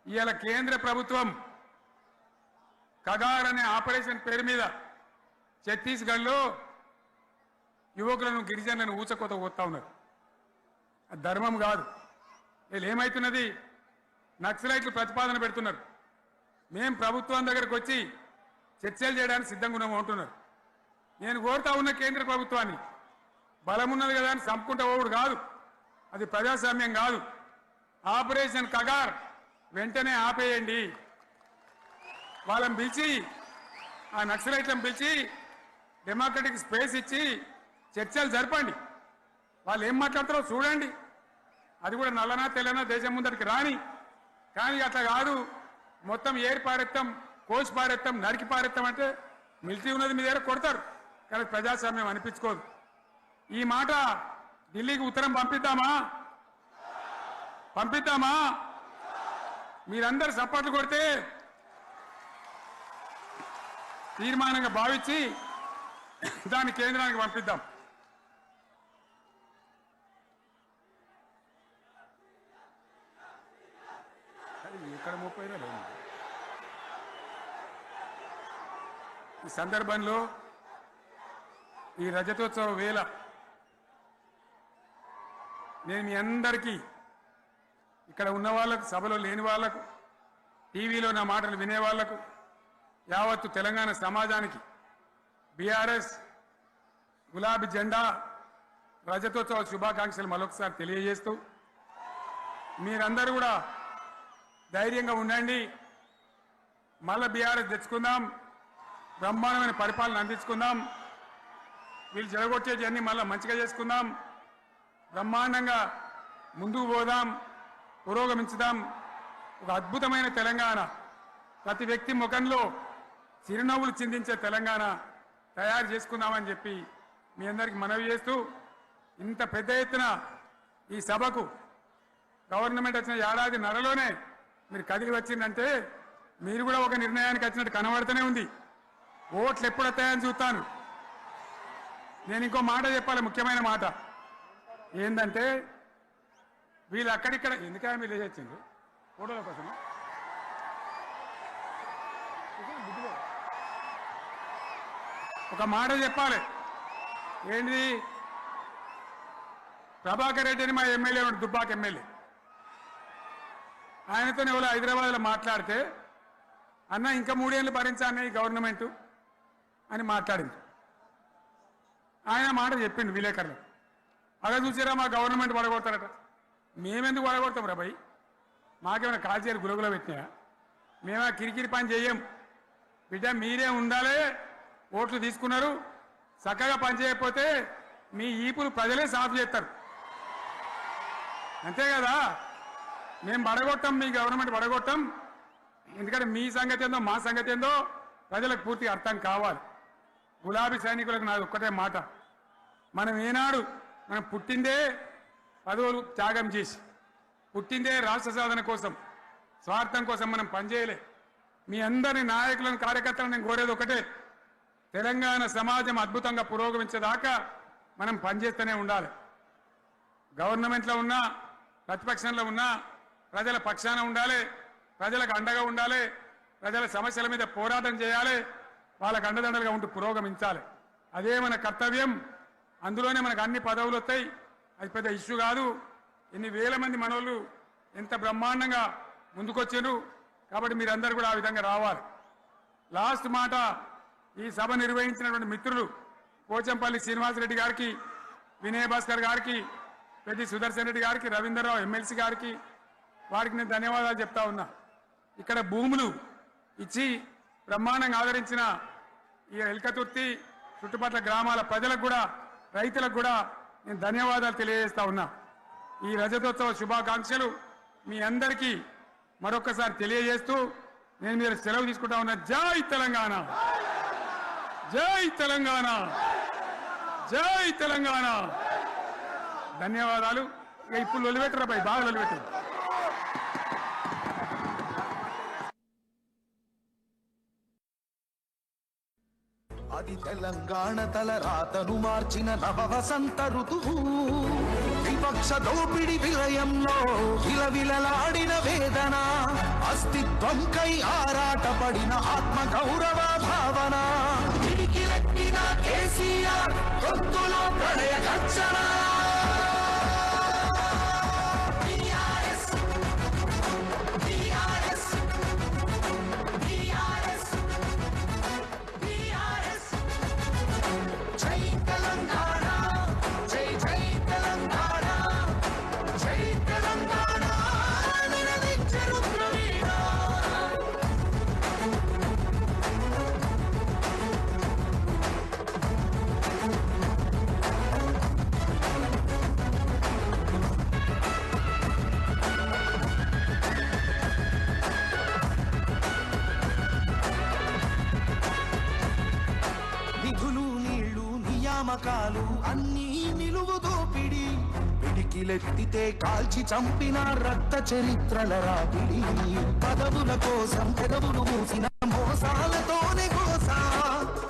ఇవాళ కేంద్ర ప్రభుత్వం కగార్ అనే ఆపరేషన్ పేరు మీద ఛత్తీస్గఢ్లో యువకులను, గిరిజనులను ఊచకోత పోతా ఉన్నారు. అది ధర్మం కాదు. వీళ్ళు ఏమవుతున్నది? నక్సలైట్లు ప్రతిపాదన పెడుతున్నారు. మేం ప్రభుత్వం దగ్గరకు వచ్చి చర్చలు చేయడానికి సిద్ధంగా ఉన్నాము అంటున్నారు. నేను కోరుతా ఉన్న కేంద్ర ప్రభుత్వాన్ని, బలమున్నది కదా అని చంపుకుంటా పోవుడు కాదు, అది ప్రజాస్వామ్యం కాదు. ఆపరేషన్ కగార్ వెంటనే ఆపేయండి. వాళ్ళని పిలిచి, ఆ నక్సలైట్లను పిలిచి డెమోక్రటిక్ స్పేస్ ఇచ్చి చర్చలు జరపండి. వాళ్ళు ఏం మాట్లాడతారో చూడండి. అది కూడా నల్లనా తెల్లనా దేశం ముందరికి రాని. కానీ అట్లా కాదు, మొత్తం ఏరి పారెత్తాం, కోసి పారెత్తాం, నరికి పారెత్తాం అంటే మిలిటరీ ఉన్నది మీ దగ్గర కొడతారు. కానీ ప్రజాస్వామ్యం అనిపించుకోదు. ఈ మాట ఢిల్లీకి ఉత్తరం పంపిద్దామా? మీరందరూ సపోర్ట్లు కొడితే తీర్మానంగా భావించి దాన్ని కేంద్రానికి పంపిద్దాం. ఇక్కడ 30,000 లేదు. ఈ సందర్భంలో ఈ రజతోత్సవ వేళ నేను మీ అందరికీ ఇక్కడ ఉన్న వాళ్ళకు, సభలో లేని వాళ్లకు, టీవీలో నా మాటలు వినే వాళ్లకు, యావత్తు తెలంగాణ సమాజానికి బీఆర్ఎస్ గులాబీ జెండా రజతోత్సవ శుభాకాంక్షలు మరొకసారి తెలియజేస్తూ, మీరందరూ కూడా ధైర్యంగా ఉండండి. మళ్ళా బీఆర్ఎస్ తెచ్చుకుందాం, బ్రహ్మాండమైన పరిపాలన అందించుకుందాం, వీళ్ళు జరగొచ్చేవన్నీ మళ్ళీ మంచిగా చేసుకుందాం, బ్రహ్మాండంగా ముందుకు పోదాం, పురోగమించుదాం. ఒక అద్భుతమైన తెలంగాణ, ప్రతి వ్యక్తి ముఖంలో చిరునవ్వులు చిందించే తెలంగాణ తయారు చేసుకుందామని చెప్పి మీ అందరికీ మనవి చేస్తూ, ఇంత పెద్ద ఎత్తున ఈ సభకు గవర్నమెంట్ వచ్చిన ఏడాది నరలోనే మీరు కదిలి వచ్చిందంటే మీరు కూడా ఒక నిర్ణయానికి వచ్చినట్టు కనబడుతూనే ఉంది. ఓట్లు ఎప్పుడు వస్తాయని చూస్తాను. నేను ఇంకో మాట చెప్పాలి, ముఖ్యమైన మాట ఏంటంటే, వీళ్ళు అక్కడిక్కడ ఎందుకైనా మీరు లేచొచ్చిండ్రు ఫోటోల కోసం. ఒక మాట చెప్పాలి, ఏంటిది? ప్రభాకర్ రెడ్డి అని మా ఎమ్మెల్యే ఉన్నాడు, దుబ్బాక ఎమ్మెల్యే. ఆయనతో ఎవరో హైదరాబాద్లో మాట్లాడితే, అన్న ఇంకా 3 ఏళ్ళు భరించాను ఈ గవర్నమెంట్ అని మాట్లాడింది. ఆయన మాట చెప్పిండు విలేకరులు. అలా చూసారా మా గవర్నమెంట్ పడగొడతారట. మేమెందుకు పడగొడతాం రా భయ్? మాకేమైనా కాల్చేరు గులగుల పెట్టినాయా? మేమా కిరికిరి పని చెయ్యం బిడ్డ. మీరే ఉండాలి. ఓట్లు తీసుకున్నారు, చక్కగా పని చేయకపోతే మీ ఈపులు ప్రజలే సాఫ్ చేస్తారు, అంతే కదా. మేము పడగొట్టాం, మీ గవర్నమెంట్ పడగొట్టాం. ఎందుకంటే మీ సంగతి ఏందో మా సంగతి ఏందో ప్రజలకు పూర్తిగా అర్థం కావాలి. గులాబీ సైనికులకు నాది ఒక్కటే మాట, మనం ఏనాడు మనం పుట్టిందే పదవులు త్యాగం చేసి, పుట్టిందే రాష్ట్ర సాధన కోసం, స్వార్థం కోసం మనం పనిచేయలే. మీ అందరి నాయకులను, కార్యకర్తలను నేను కోరేది ఒకటే, తెలంగాణ సమాజం అద్భుతంగా పురోగమించేదాకా మనం పనిచేస్తూనే ఉండాలి. గవర్నమెంట్లో ఉన్నా, ప్రతిపక్షంలో ఉన్నా ప్రజల పక్షాన ఉండాలి, ప్రజలకు అండగా ఉండాలి, ప్రజల సమస్యల మీద పోరాటం చేయాలి, వాళ్ళకు అండదండలుగా ఉంటూ పురోగమించాలి. అదే మన కర్తవ్యం. అందులోనే మనకు అన్ని పదవులు వస్తాయి, అది పెద్ద ఇష్యూ కాదు. ఎన్ని వేల మంది మనోళ్ళు ఎంత బ్రహ్మాండంగా ముందుకొచ్చారు. కాబట్టి మీరందరూ కూడా ఆ విధంగా రావాలి. లాస్ట్ మాట, ఈ సభ నిర్వహించినటువంటి మిత్రులు పోచంపల్లి శ్రీనివాసరెడ్డి గారికి, వినయ్ భాస్కర్ గారికి, పెద్ది సుదర్శన్ రెడ్డి గారికి, రవీంద్రరావు ఎమ్మెల్సీ గారికి, వారికి నేను ధన్యవాదాలు చెప్తా ఉన్నా. ఇక్కడ భూములు ఇచ్చి బ్రహ్మాండంగా ఆదరించిన ఈ ఎల్కతుర్తి చుట్టుపక్కల గ్రామాల ప్రజలకు కూడా, రైతులకు కూడా నేను ధన్యవాదాలు తెలియజేస్తా ఉన్నా. ఈ రజతోత్సవ శుభాకాంక్షలు మీ అందరికీ మరొకసారి తెలియజేస్తూ నేను మీరు సెలవు తీసుకుంటా ఉన్నా. జై తెలంగాణ, జై తెలంగాణ, జై తెలంగాణ. ధన్యవాదాలు. ఇక ఇప్పుడు లొలిపెట్టరా పై, బాగా లొలిపెట్టారు. అది తెలంగాణ తల రాతను మార్చిన నవ వసంత ఋతువు. విపక్ష దోపిడి విలయంలో విలవిలలాడిన వేదన, అస్తిత్వంకై ఆరాటపడిన ఆత్మ గౌరవ భావన, పిడికిలెత్తిన కేసీఆర్ గొంతులో ప్రళయ గర్జన. నియామకాలు అన్నీ నిలువు దోపిడి, పిడికిలెత్తితే కాల్చి చంపిన రక్త చరిత్రల రాపిడి. పదవుల కోసం పెదవులు మూసిన మోసాలతోనే గోసా,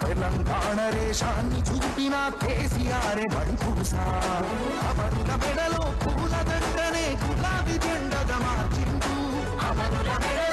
తెలంగాణ రేషాన్ని చూపిన కేసీఆర్ బడిపూసా. అమరుల మెడలో పూల దండనే గులాబీ జెండగా మార్చిండు, అమరుల మెడ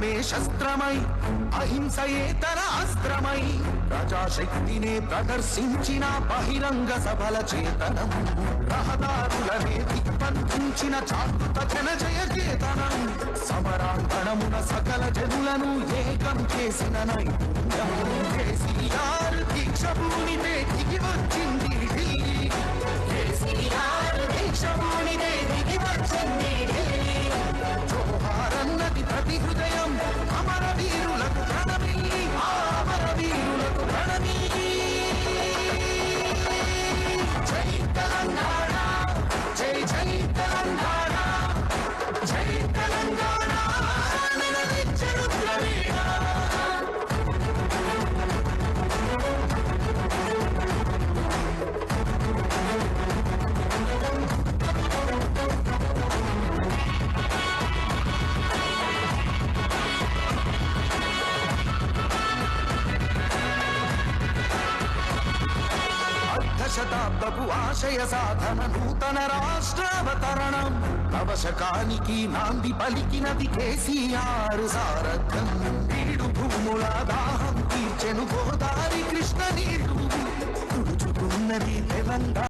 త్యాగమే శస్త్రమై అహింసయే తన అస్త్రమై ప్రజాశక్తినే ప్రదర్శించిన బహిరంగ సభల చేతనం రహదారులనే దిగ్బంధించిన చాతుత జనజయ కేతనం సమరాంగణమున సకల జనులను ఏకం చేసిన నైపుణ్యం కేసీఆర్ దీక్ష భూమితే దిగి వచ్చింది ఢిల్లీ కేసీఆర్ దీక్ష భూమితే దిగి వచ్చింది ఢిల్లీ జోహారన్నది ప్రతి హృదయం అమర వీరులకు ప్రణమి అమర వీరులకు ప్రణమి జై తెలంగాణ జై జై తెలంగాణ జై తెలంగాణ నినదించెను ద్రవిడ శతాబ్దపు ఆశయ సాధన నూతన రాష్ట్రావతరణం నవశకానికి నాంది పలికినది కేసీఆర్ సారథ్యం వీడు భూముల దాహం తీర్చెను గోదావరి కృష్ణ నీరు తుడుచుకున్నది తెలంగాణ